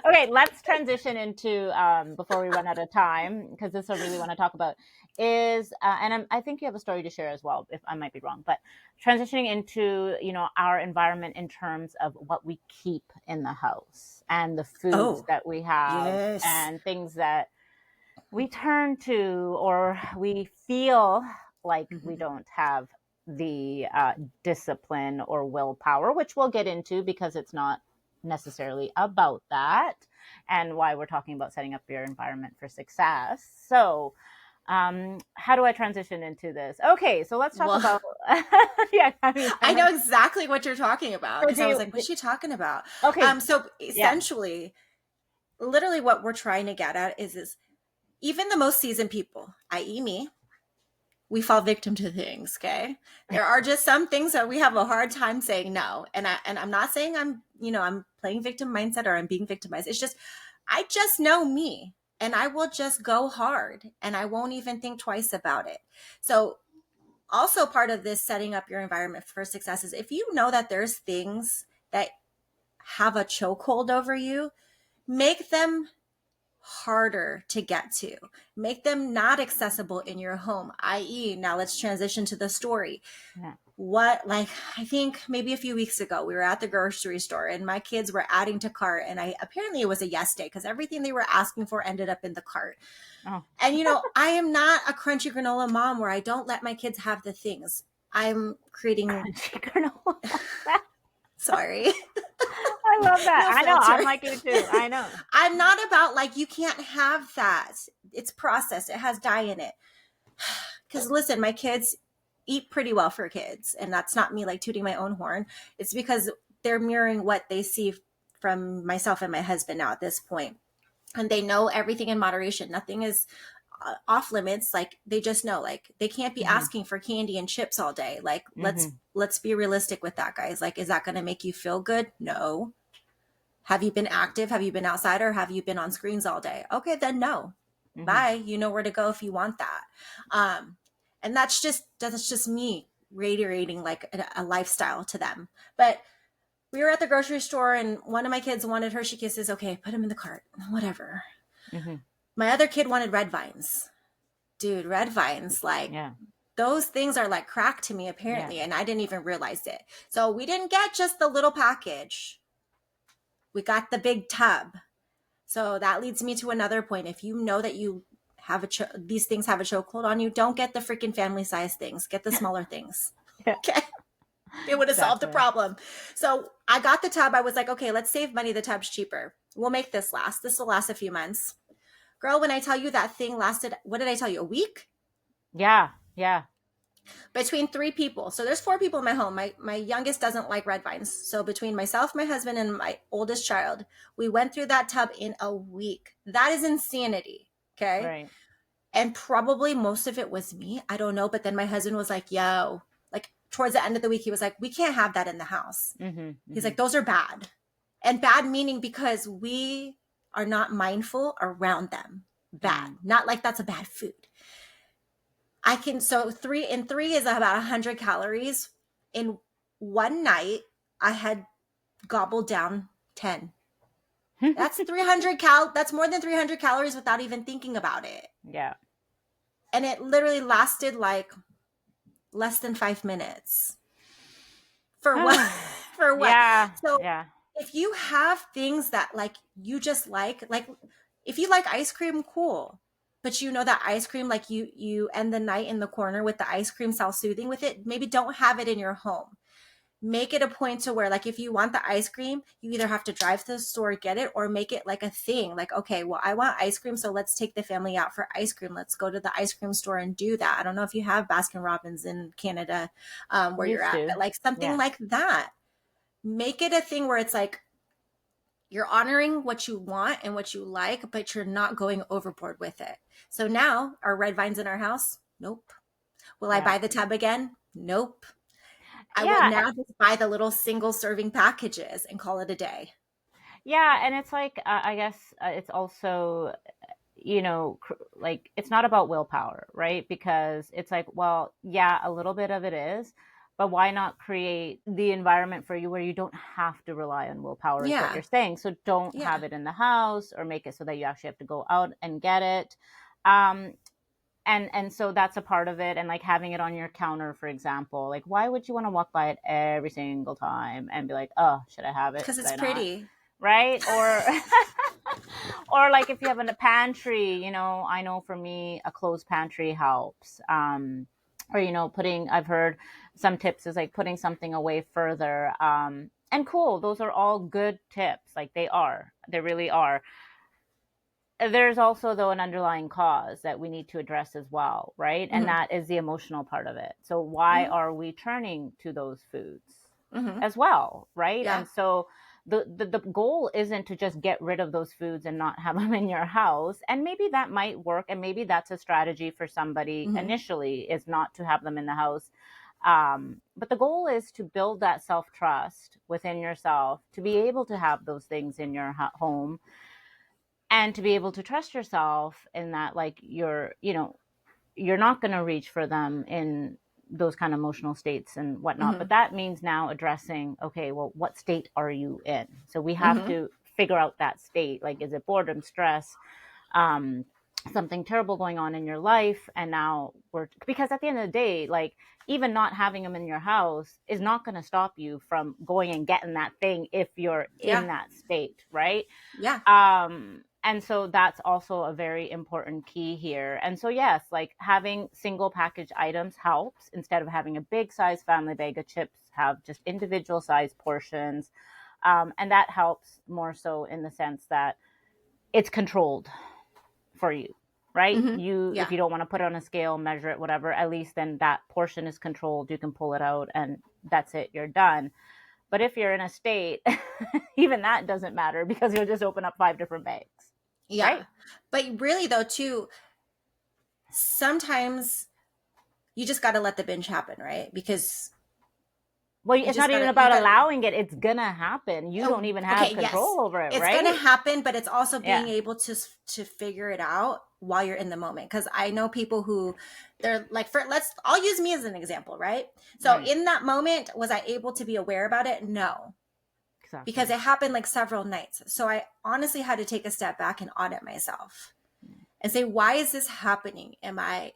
Okay, let's transition into before we run out of time, because this I really want to talk about is, I think you have a story to share as well. If I might be wrong, but transitioning into our environment in terms of what we keep in the house and the foods Oh, that we have yes. and things that we turn to or we feel like we Mhm. don't have the discipline or willpower, which we'll get into because it's not necessarily about that, and why we're talking about setting up your environment for success. So, how do I transition into this? Okay, so let's talk Well, about. Yeah, I mean, I know exactly what you're talking about so because do I was you? like, what's she talking about? Okay, So yeah, essentially, literally what we're trying to get at is even the most seasoned people, i.e. me, we fall victim to things. Okay, there are just some things that we have a hard time saying no, and I'm not saying I'm playing victim mindset or I'm being victimized. It's just I just know me, and I will just go hard, and I won't even think twice about it. So also part of this setting up your environment for success is if you know that there's things that have a chokehold over you, make them harder to get to. Make them not accessible in your home, i.e., now let's transition to the story. yeah. What, like, I think maybe a few weeks ago, we were at the grocery store and my kids were adding to cart. And apparently it was a yes day because everything they were asking for ended up in the cart. Oh, And, I am not a crunchy granola mom where I don't let my kids have the things. I'm creating, crunchy granola. sorry, I love that. no I know. filter. I'm like you too. I know. I'm not about like, you can't have that. It's processed, it has dye in it. Because listen, my kids eat pretty well for kids. And that's not me like tooting my own horn. It's because they're mirroring what they see from myself and my husband now at this point. And they know everything in moderation. Nothing is off limits. Like they just know like they can't be Hmm. asking for candy and chips all day. Like let's Hmm. let's be realistic with that, guys. Like is that going to make you feel good? No. Have you been active? Have you been outside or have you been on screens all day? Okay, then no. Hmm. Bye. You know where to go if you want that. Um, and that's just me reiterating like a lifestyle to them. But we were at the grocery store and one of my kids wanted Hershey Kisses. Okay, put them in the cart. Whatever. Hmm. My other kid wanted red vines. Dude, red vines, like Yeah. those things are like crack to me Yeah. apparently, and I didn't even realize it. So we didn't get just the little package. We got the big tub. So that leads me to another point. If you know that you have these things have a chokehold on you, don't get the freaking family size things. Get the smaller things. Yeah. Okay. It would have solved the Exactly. problem. So I got the tub. I was like, okay, let's save money. The tub's cheaper. We'll make this last. This will last a few months. Girl, when I tell you that thing lasted, what did I tell you? A week? Yeah. Yeah. Between three people. So there's four people in my home. My youngest doesn't like red vines. So between myself, my husband, and my oldest child, we went through that tub in a week. That is insanity. Okay. Right. And probably most of it was me. I don't know. But then my husband was like, yo, like towards the end of the week, he was like, we can't have that in the house. Hmm. He's Hmm. like, those are bad. And bad meaning because we are not mindful around them. Bad. Mm. Not like that's a bad food. So three is about 100 calories. In one night, I had gobbled down 10. That's more than 300 calories without even thinking about it. Yeah. And it literally lasted like less than 5 minutes. For what? For what? Yeah. So Yeah. if you have things that like you just like if you like ice cream, cool. But you know that ice cream, like you end the night in the corner with the ice cream self-soothing with it, maybe don't have it in your home. Make it a point to where like if you want the ice cream, you either have to drive to the store, get it, or make it like a thing. Like, okay, well, I want ice cream, so let's take the family out for ice cream. Let's go to the ice cream store and do that. I don't know if you have Baskin Robbins in Canada, where you're Used at, to. but like something Yeah. like that. Make it a thing where it's like you're honoring what you want and what you like, but you're not going overboard with it. So now, are red vines in our house? Nope. Will I Yeah. buy the tub again? Nope. I will Yeah. now just buy the little single serving packages and call it a day. Yeah. And it's like, I guess it's also, like it's not about willpower, right? Because it's like, well, yeah, a little bit of it is, but why not create the environment for you where you don't have to rely on willpower, is what Yeah. you're saying. So don't Yeah. have it in the house or make it so that you actually have to go out and get it. Um, and so that's a part of it. And like having it on your counter, for example, like why would you want to walk by it every single time and be like, oh, should I have it, Because should it's I not, pretty. right? Or or like if you have in a pantry, I know for me a closed pantry helps. Or putting, I've heard some tips is like putting something away further. And cool, those are all good tips. Like they really are. There's also though an underlying cause that we need to address as well, right? And Mm-hmm. that is the emotional part of it. So why Mm-hmm. are we turning to those foods Mm-hmm. as well, right? Yeah. And so the goal isn't to just get rid of those foods and not have them in your house. And maybe that might work, and maybe that's a strategy for somebody Mm-hmm. initially, is not to have them in the house. But the goal is to build that self trust within yourself to be able to have those things in your home, and to be able to trust yourself in that, like you're not going to reach for them in those kind of emotional states and whatnot. Mm-hmm. But that means now addressing, okay, well, what state are you in? So we have Mm-hmm. to figure out that state. Like, is it boredom, stress, um, something terrible going on in your life? And now because at the end of the day, like, even not having them in your house is not going to stop you from going and getting that thing if you're Yeah. in that state, right? Yeah. And so that's also a very important key here. And so, yes, like having single package items helps instead of having a big size family bag of chips, have just individual size portions. And that helps more so in the sense that it's controlled for you, right? Mm-hmm. If Yeah. you don't want to put it on a scale, measure it, whatever, at least then that portion is controlled. You can pull it out and that's it, you're done. But if you're in a state, even that doesn't matter because you'll just open up 5 different bags, Yeah. right? But really though, too, sometimes you just got to let the binge happen, right? Because Well, you it's just not got even to, you about got allowing it. It's gonna happen. You don't oh, even have okay, yes. control over it, It's going to right? happen, but it's also being Yeah. able to figure it out while you're in the moment. Cuz I know people who they're like I'll use me as an example, right? So Right. in that moment, was I able to be aware about it? No, because Exactly. it happened like several nights. So I honestly had to take a step back and audit myself and say, why is this happening?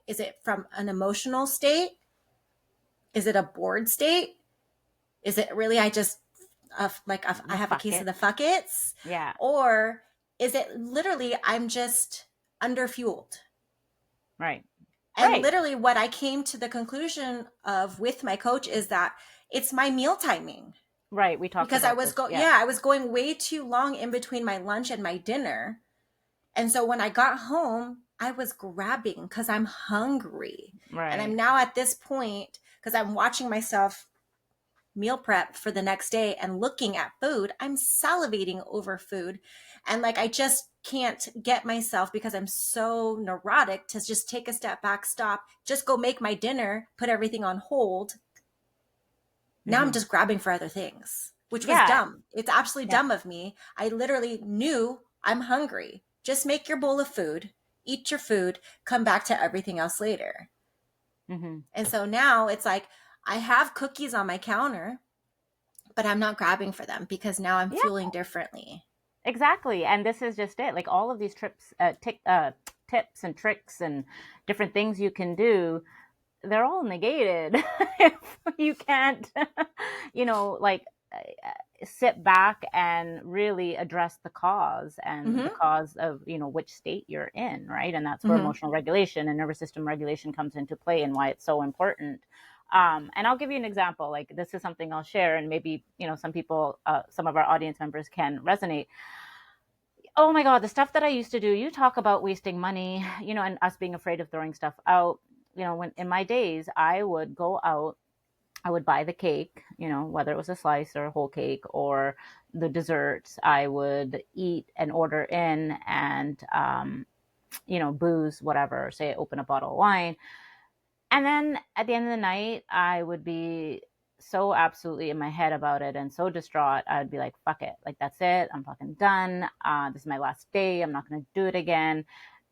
Is it from an emotional state? Is it a bored state? Is it really I just I The have a fuck case of it. the fuckets? Yeah. Or is it literally I'm just underfueled? Right. And Right. literally what I came to the conclusion of with my coach is that it's my meal timing. Right. We talked Because about this. Yeah. I was going way too long in between my lunch and my dinner. And so when I got home, I was grabbing because I'm hungry. And I'm Right. now at this point because I'm watching myself meal prep for the next day and looking at food, I'm salivating over food. And like, I just can't get myself because I'm so neurotic to just take a step back, stop, just go make my dinner, put everything on hold. Now I'm Mm-hmm. just grabbing for other things, which was Yeah. dumb. It's absolutely Yeah. dumb of me. I literally knew I'm hungry. Just make your bowl of food, eat your food, come back to everything else later. Mm-hmm. And so now it's like I have cookies on my counter, but I'm not grabbing for them because now I'm Yeah. fueling differently. Exactly. And this is just it. Like all of these tips and tricks and different things you can do, they're all negated if you can't, like sit back and really address the cause and the Mm-hmm. cause of, which state you're in, right? And that's where Mm-hmm. emotional regulation and nervous system regulation comes into play and why it's so important. And I'll give you an example. Like this is something I'll share, and maybe some people, some of our audience members can resonate. Oh my God, the stuff that I used to do, you talk about wasting money, and us being afraid of throwing stuff out. When in my days, I would go out, I would buy the cake, whether it was a slice or a whole cake or the desserts. I would eat and order in and, booze, whatever, say open a bottle of wine. And then at the end of the night, I would be so absolutely in my head about it and so distraught. I'd be like, fuck it. Like, that's it. I'm fucking done. This is my last day. I'm not going to do it again.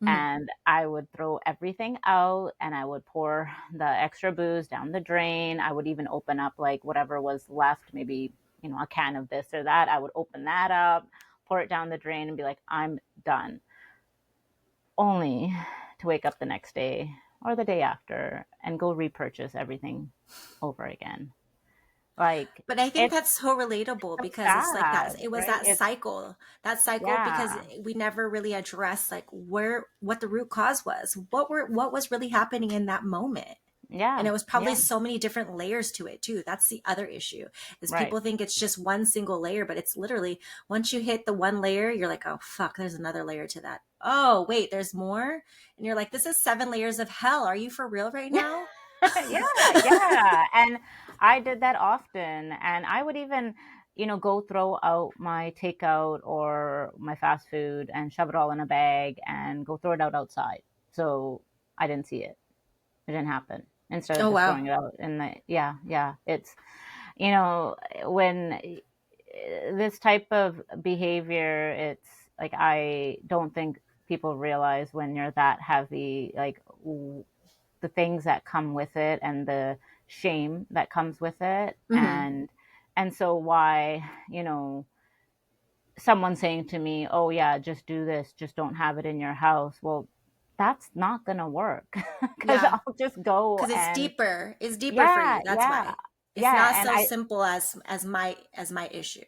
Mm-hmm. And I would throw everything out and I would pour the extra booze down the drain. I would even open up like whatever was left, maybe, a can of this or that. I would open that up, pour it down the drain and be like, I'm done, only to wake up the next day or the day after and go repurchase everything over again. Like But I think it's that's so relatable so because it's like that. sad, It was right? that cycle because Yeah, we never really addressed like what the root cause was. What was really happening in that moment? And yeah, it was probably yeah, so many different layers to it too. That's the other issue is right. people think it's just one single layer, but it's literally once you hit the one layer, you're like, oh fuck, there's another layer to that. Oh wait, there's more. And you're like, this is 7 layers of hell. Are you for real right now? Yeah, yeah. And I did that often. And I would even, go throw out my takeout or my fast food and shove it all in a bag and go throw it out outside. So I didn't see it. It didn't happen. Instead of Oh just wow. throwing it out in the, yeah, yeah. It's, you know, when this type of behavior, it's like, I don't think people realize when you're that heavy, like the things that come with it and the shame that comes with it. Mm-hmm. And so why, someone saying to me, oh yeah, just do this, just don't have it in your house. Well, that's not going to work because Yeah. I'll just go Because it's and deeper. It's deeper for yeah, you. That's yeah, why. It's not yeah. And so simple as my issue.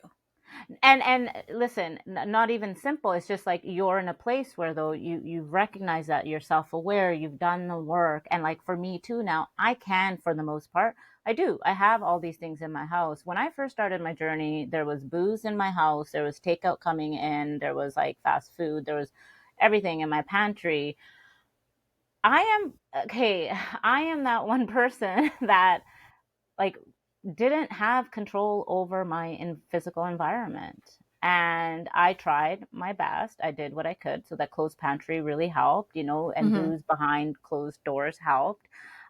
and listen, not even simple. It's just like you're in a place where though you recognize that you're self-aware, you've done the work. And like for me too, now I can, for the most part, I have all these things in my house. When I first started my journey, there was booze in my house, there was takeout coming in, there was like fast food, there was everything in my pantry. I am okay. I am that one person that like didn't have control over my physical environment. And I tried my best. I did what I could. So that closed pantry really helped, and Mm-hmm. booze behind closed doors helped.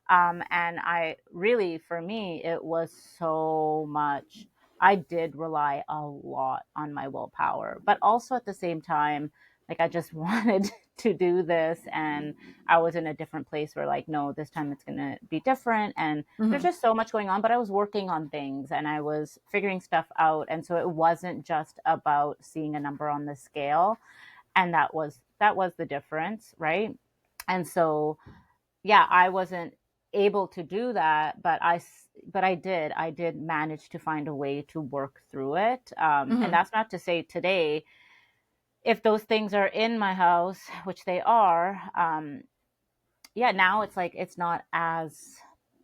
And I really, for me, it was so much. I did rely a lot on my willpower, but also at the same time, like I just wanted to do this. And I was in a different place where, like, no, this time it's going to be different. And there's Mm-hmm. just so much going on, but I was working on things and I was figuring stuff out. And so it wasn't just about seeing a number on the scale. And that was the difference, right? And so yeah, I wasn't able to do that, but I did manage to find a way to work through it. And Mm-hmm. that's not to say today, if those things are in my house, which they are, yeah, now it's like it's not as,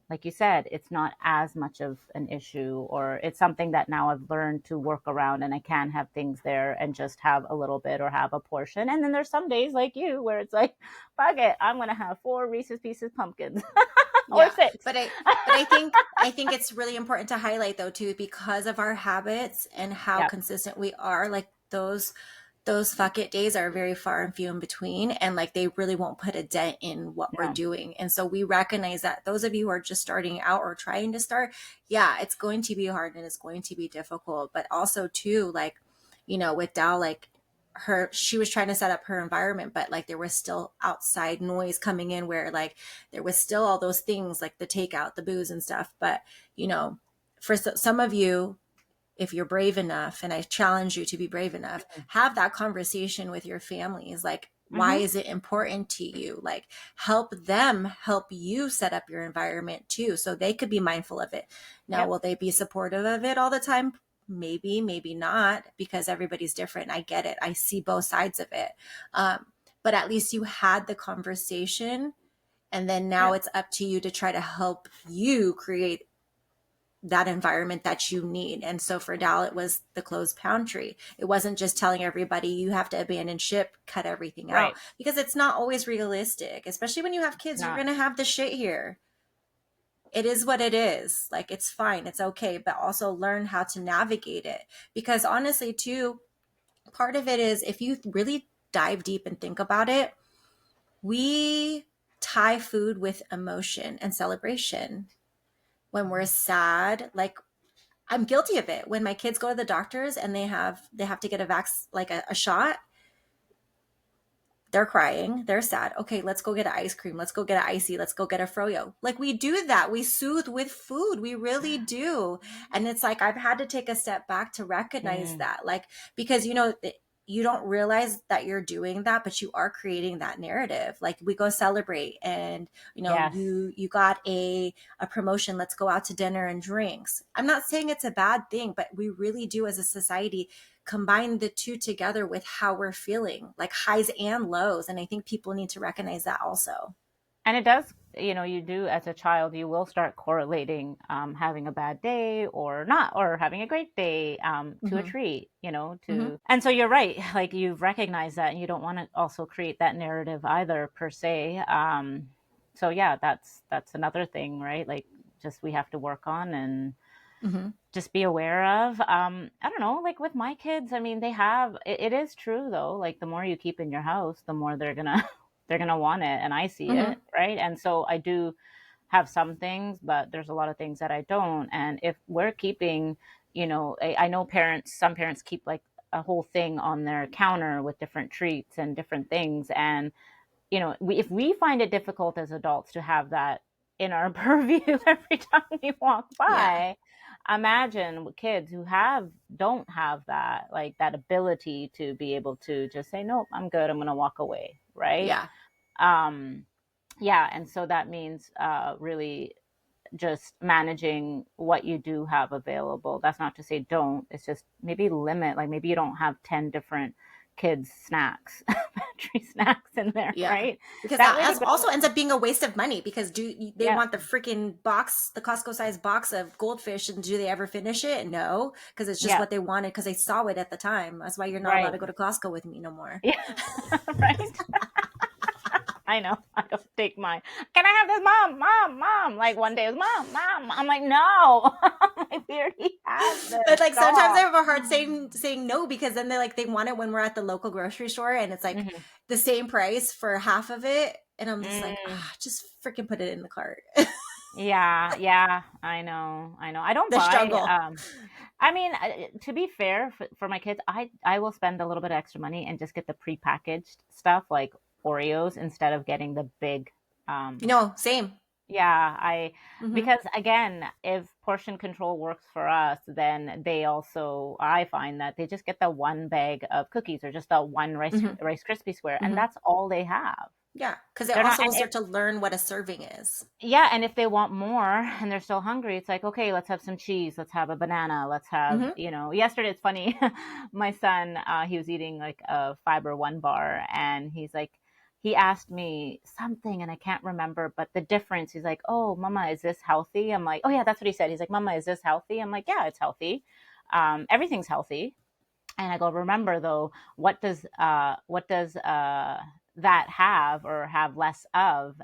like you said, it's not as much of an issue, or it's something that now I've learned to work around, and I can have things there and just have a little bit or have a portion. And then there's some days like you where it's like, fuck it, I'm gonna have 4 Reese's Pieces pumpkins or Yeah, 6. but I think it's really important to highlight though too because of our habits and how Yep. consistent we are. Like those fuck it days are very far and few in between, and like they really won't put a dent in what we're No. doing. And so we recognize that those of you who are just starting out or trying to start, yeah, it's going to be hard and it's going to be difficult. But also too, like with Dal, like she was trying to set up her environment, but like there was still outside noise coming in where like there was still all those things like the takeout, the booze and stuff. But for some of you, if you're brave enough, and I challenge you to be brave enough, Mhm. have that conversation with your families. Like, why Mhm. is it important to you? Like, help them help you set up your environment too, so they could be mindful of it. Now, Yep. will they be supportive of it all the time? Maybe, maybe not, because everybody's different. I get it. I see both sides of it. But at least you had the conversation, and then now Yep. it's up to you to try to help you create that environment that you need. And so for Dal, it was the closed pantry. It wasn't just telling everybody you have to abandon ship, cut everything out, Right. because it's not always realistic, especially when you have It's kids. You're not. going to have the shit here. It is what it is. Like, it's fine. It's okay. But also learn how to navigate it. Because honestly, too, part of it is, if you really dive deep and think about it, we tie food with emotion and celebration. When we're sad, like, I'm guilty of it. When my kids go to the doctors and they have to get a shot, they're crying, they're sad. Okay, let's go get an ice cream. Let's go get an icy. Let's go get a froyo. Like, we do that. We soothe with food. We really do. And it's like, I've had to take a step back to recognize Mm. that. Like, because you don't realize that you're doing that, but you are creating that narrative. Like, we go celebrate, and Yes. you got a promotion. Let's go out to dinner and drinks. I'm not saying it's a bad thing, but we really do, as a society, combine the two together with how we're feeling, like highs and lows. And I think people need to recognize that also. And it does, you do as a child, you will start correlating having a bad day or not, or having a great day to a Mm-hmm. treat, Mm-hmm. and so you're right. Like, you've recognized that, and you don't want to also create that narrative either, per se. So yeah, that's another thing, right? Like, just we have to work on and Mm-hmm. just be aware of. I don't know, like with my kids, I mean, it is true though, like the more you keep in your house, the more they're gonna they're gonna want it, and I see Mm-hmm. it, right? And so I do have some things, but there's a lot of things that I don't. And if we're keeping, I know some parents keep like a whole thing on their counter with different treats and different things. And if we find it difficult as adults to have that in our purview every time we walk Yeah. by, imagine with kids who don't have that, like that ability to be able to just say, nope, I'm good, I'm going to walk away, right? Yeah. um yeah, and so that means really just managing what you do have available. That's not to say don't. It's just maybe limit. Like, maybe you don't have 10 different kids snacks, pantry snacks in there, Yeah. right? Because That way that they also don't. ends up being a waste of money, because they Yeah, want the freaking box, the Costco size box of goldfish, and do they ever finish it? No, because it's just yeah, what they wanted, because they saw it at the time. That's why you're not allowed right. to go to Costco with me no more. Yeah, right. I know. I don't take mine. Can I have this, mom? Mom, mom. Like, one day it was mom, mom. I'm like, no. I'm like, we already have But this. like, sometimes I Stop. have a hard saying no, because then they want it when we're at the local grocery store, and it's like Hmm. the same price for half of it, and I'm just like, Mm. just freaking put it in the cart. Yeah, yeah, I know. I know. I don't The buy struggle. I mean, to be fair, for my kids, I will spend a little bit of extra money and just get the prepackaged stuff like Oreos instead of getting the big. No, same. Yeah, I Mm-hmm. because again, if portion control works for us, then I find that they just get the one bag of cookies or just the one Mm-hmm. Rice Krispie square, and Mm-hmm. that's all they have. Yeah, because they They're not, also will and if start to learn what a serving is. yeah, and if they want more and they're still hungry, it's like, okay, let's have some cheese, let's have a banana, let's have, Mm-hmm. yesterday it's funny. My son, he was eating like a Fiber One bar, and he asked me something and I can't remember, but the difference, he's like, oh, mama, is this healthy? I'm like, oh yeah, that's what he said. He's like, mama, is this healthy? I'm like, yeah, it's healthy. Everything's healthy. And I go, remember though, what does that have or have less of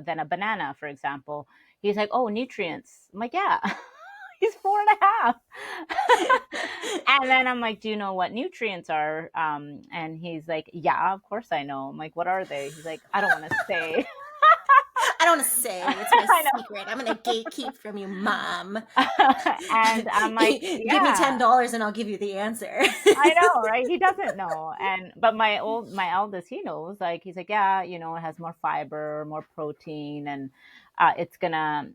than a banana, for example? He's like, oh, nutrients. I'm like, yeah. He's 4.5. And then I'm like, do you know what nutrients are? And he's like, yeah, of course I know. I'm like, what are they? He's like, I don't want to say. I don't want to say, it's my I secret. I'm gonna gatekeep from you, mom. know. And I'm like, Give me yeah. $10 and I'll give you the answer. I know, right? He doesn't know. But my eldest, he knows. Like, he's like, yeah, it has more fiber, more protein, and it's gonna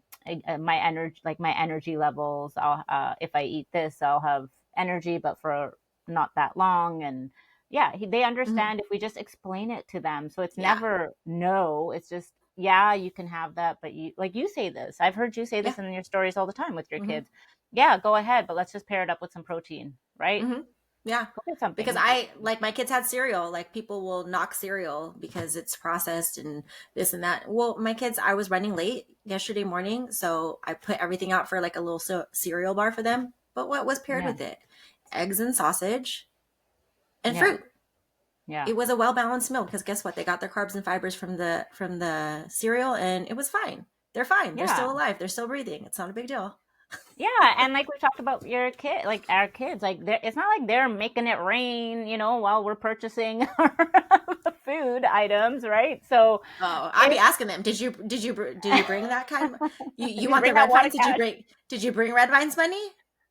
my energy, like my energy levels. I'll if I eat this, I'll have energy, but for not that long. And yeah, they Mm-hmm. understand if we just explain it to them. So it's Yeah. never no. It's just yeah, you can have that, but you like you say this. I've heard you say Yeah. this in your stories all the time with your Mm-hmm. kids. Yeah, go ahead, but let's just pair it up with some protein, right? Mm-hmm. Yeah. Go get Because something. I like my kids had cereal. Like people will knock cereal because it's processed and this and that. Well, my kids, I was running late yesterday morning, so I put everything out for like a little cereal bar for them. But what was paired Yeah, with it? Eggs and sausage and yeah, fruit. yeah, It was a well balanced meal because guess what? They got their carbs and fibers from the cereal, and it was fine. They're fine. They're yeah. still alive. They're still breathing. It's not a big deal. Yeah, and like we talked about your kid, like our kids, like it's not like they're making it rain, while we're purchasing our food items, right? So Oh, I'd be it's asking them. Did you bring that kind? You did you want bring the that red water vines? Did you cabinet? bring red vines money?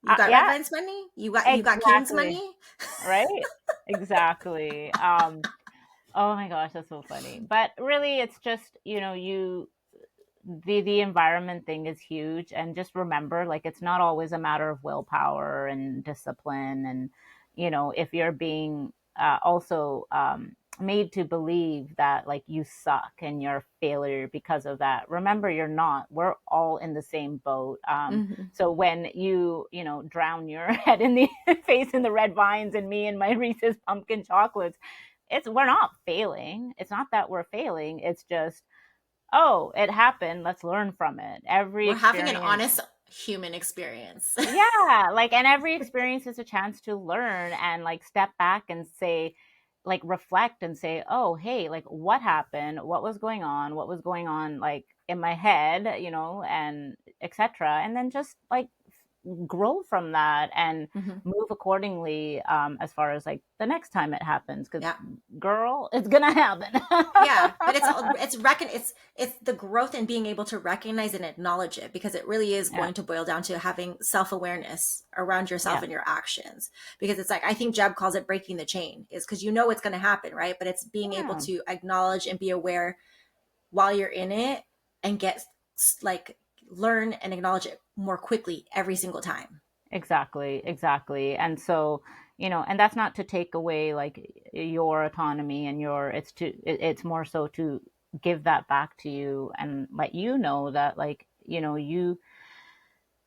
You got red Yeah, vines money? You got King's exactly, money? right? Exactly. Oh my gosh, that's so funny. But really, it's just the environment thing is huge, and just remember, like, it's not always a matter of willpower and discipline. And if you're being also made to believe that like you suck and you're a failure because of that, remember, you're not. We're all in the same boat. Mm-hmm. So when you drown your head in the face in the red vines, and me and my Reese's pumpkin chocolates, we're not failing. It's not that we're failing. It's just, oh, it happened. Let's learn from it. Every We're having an experience. honest human experience. Yeah. Like, and every experience is a chance to learn and like step back and say, like, reflect and say, oh, hey, like, what happened? What was going on? What was going on, like, in my head, and etc. And then just like grow from that and Hmm. move accordingly, as far as like the next time it happens. Because, Yeah. girl, it's going to happen. Yeah, but it's the growth in being able to recognize and acknowledge it because it really is Yeah. going to boil down to having self-awareness around yourself Yeah. and your actions. Because it's like I think Jeb calls it breaking the chain, is because you know it's going to happen, right? But it's being able Yeah. to acknowledge and be aware while you're in it and get like learn and acknowledge it more quickly every single time. Exactly, exactly. And so, and that's not to take away like your autonomy and it's more so to give that back to you and let you know that, like,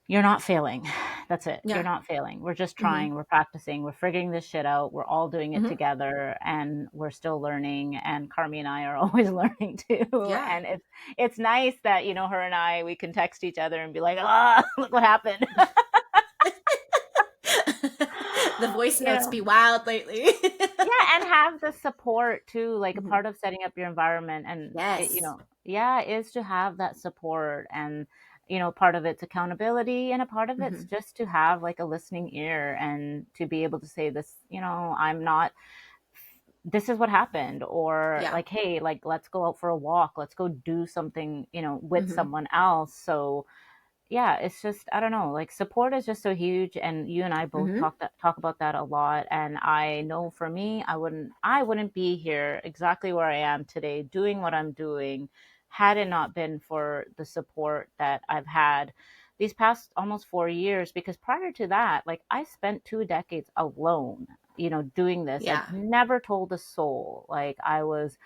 you're not failing. That's it. You're Yeah. not failing. We're just Hmm. trying, we're practicing, we're figuring this shit out. We're all doing it Hmm. together, and we're still learning. And Carmi and I are always learning too. Yeah. And it's nice that, her and I, we can text each other and be like, ah, look what happened. The voice you notes know be wild lately. yeah, and have the support too. Like, a Hmm. part of setting up your environment, and Yes. yeah, is to have that support. And part of it's accountability, and a part of it's Hmm. just to have like a listening ear, and to be able to say this, I'm not, this is what happened. Or Yeah. like, hey, like, let's go out for a walk, let's go do something, with Hmm. someone else. So yeah, it's just, I don't know, like, support is just so huge, and you and I both Hmm. talk about that a lot. And I know for me, I wouldn't be here exactly where I am today doing what I'm doing had it not been for the support that I've had these past almost 4 years. Because prior to that, like, I spent 2 decades alone, doing this. I Yeah. never told a soul. Like, I was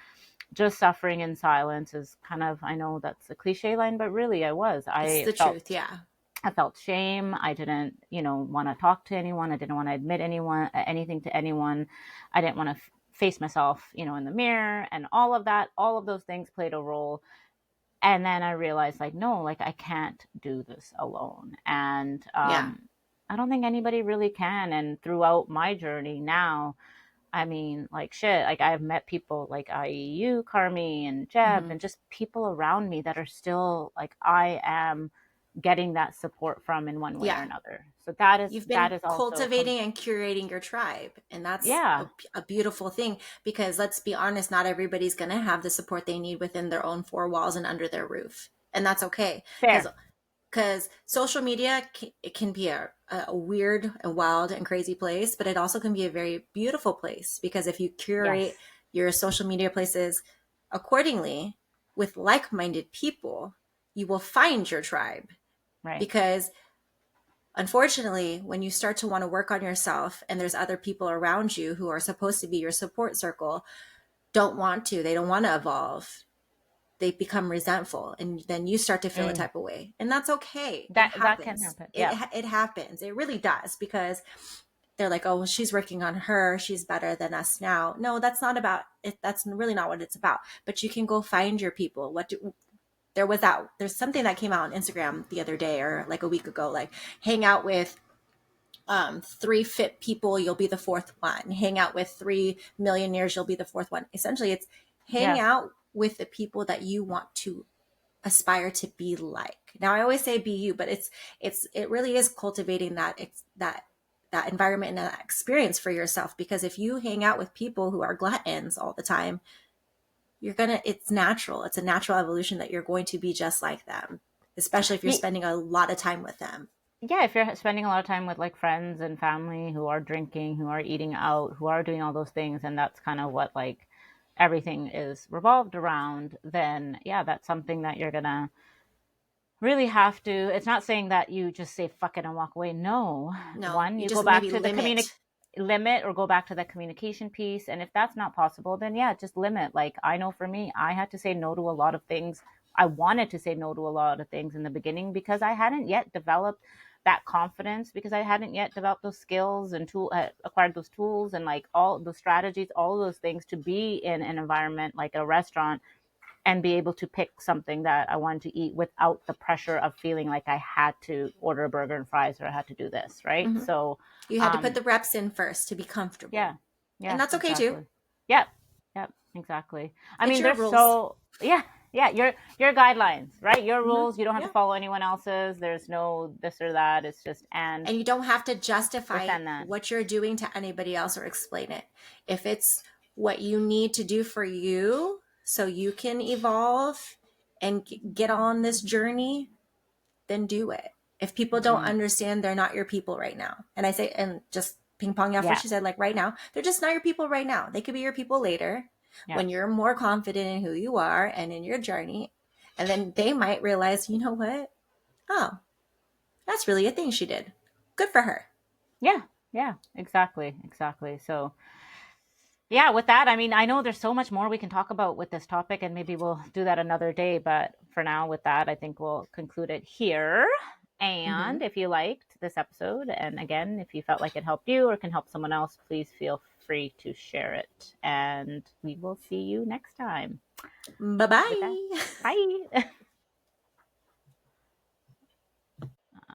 just suffering in silence. Is kind of, I know that's a cliche line, but really I was. It's the truth. Yeah. I felt shame. I didn't, want to talk to anyone. I didn't want to admit anything to anyone. I didn't want to face myself, in the mirror, and all of that. All of those things played a role. And then I realized, like, no, like, I can't do this alone. And Yeah. I don't think anybody really can. And throughout my journey now, I mean, like, shit, like, I've met people like you, Carmi, and Jeb, Hmm. and just people around me that are still like I am getting that support from in one way or Yeah. another. So that is You've that been is also cultivating and curating your tribe. And that's yeah, a beautiful thing because let's be honest, not everybody's going to have the support they need within their own four walls and under their roof. And that's okay. Because fair. social media it can be a weird and wild and crazy place, but it also can be a very beautiful place because if you curate Yes. your social media places accordingly with like-minded people, you will find your tribe. Right. Because unfortunately, when you start to want to work on yourself and there's other people around you who are supposed to be your support circle, they don't want to evolve, they become resentful, and then you start to feel a Mm. type of way, and that's okay. It That can happens. happen. it, Yeah. it happens, it really does, because they're like, oh well, she's working on her, she's better than us now. No, that's not about it. That's really not what it's about. But you can go find your people. There's something that came out on Instagram the other day, or like a week ago, like hang out with three fit people, you'll be the fourth one. Hang out with three millionaires, you'll be the fourth one. Essentially, it's hang Yeah. out with the people that you want to aspire to be like. Now, I always say be you, but it really is cultivating that environment and that experience for yourself. Because if you hang out with people who are gluttons all the time, it's natural. It's a natural evolution that you're going to be just like them, especially if you're spending a lot of time with them. Yeah, if you're spending a lot of time with like friends and family who are drinking, who are eating out, who are doing all those things, and that's kind of what like everything is revolved around, then yeah, that's something that you're gonna really have to. It's not saying that you just say fuck it and walk away. No. No, One, you you go just back maybe to the limit. limit, or go back to the communication piece. And if that's not possible, then yeah, just limit. Like I know for me, I had to say no to a lot of things. I wanted to say no to a lot of things in the beginning because I hadn't yet developed that confidence, because I hadn't yet developed those skills and acquired those tools and like all the strategies, all of those things to be in an environment like a restaurant and be able to pick something that I wanted to eat without the pressure of feeling like I had to order a burger and fries or I had to do this, right? Mm-hmm. So, You had to put um, the reps in first to be yeah, comfortable. And yeah, that's okay too. exactly. Yep, yep, exactly. I It's mean, your there's rules. so yeah, yeah, your guidelines, right? Your Mm-hmm. rules. You don't have to Yeah. follow anyone else's. There's no this or that. It's just And you don't have to this justify and that. what you're doing to anybody else or explain it. If it's what you need to do for you so you can evolve and get on this journey, then do it. If people don't Mm-hmm. understand, they're not your people right now. And I say, and just ping pong off what Yeah, she said, like right now, they're just not your people right now. They could be your people later yeah, when you're more confident in who you are and in your journey. And then they might realize, you know what? Oh, that's really a thing she did. Good for her. yeah, yeah. Exactly, exactly. So yeah, with that, I mean, I know there's so much more we can talk about with this topic, and maybe we'll do that another day. But for now, with that, I think we'll conclude it here. And Mm-hmm. if you liked this episode, and again, if you felt like it helped you or can help someone else, please feel free to share it. And we will see you next time. Bye With that, bye. bye.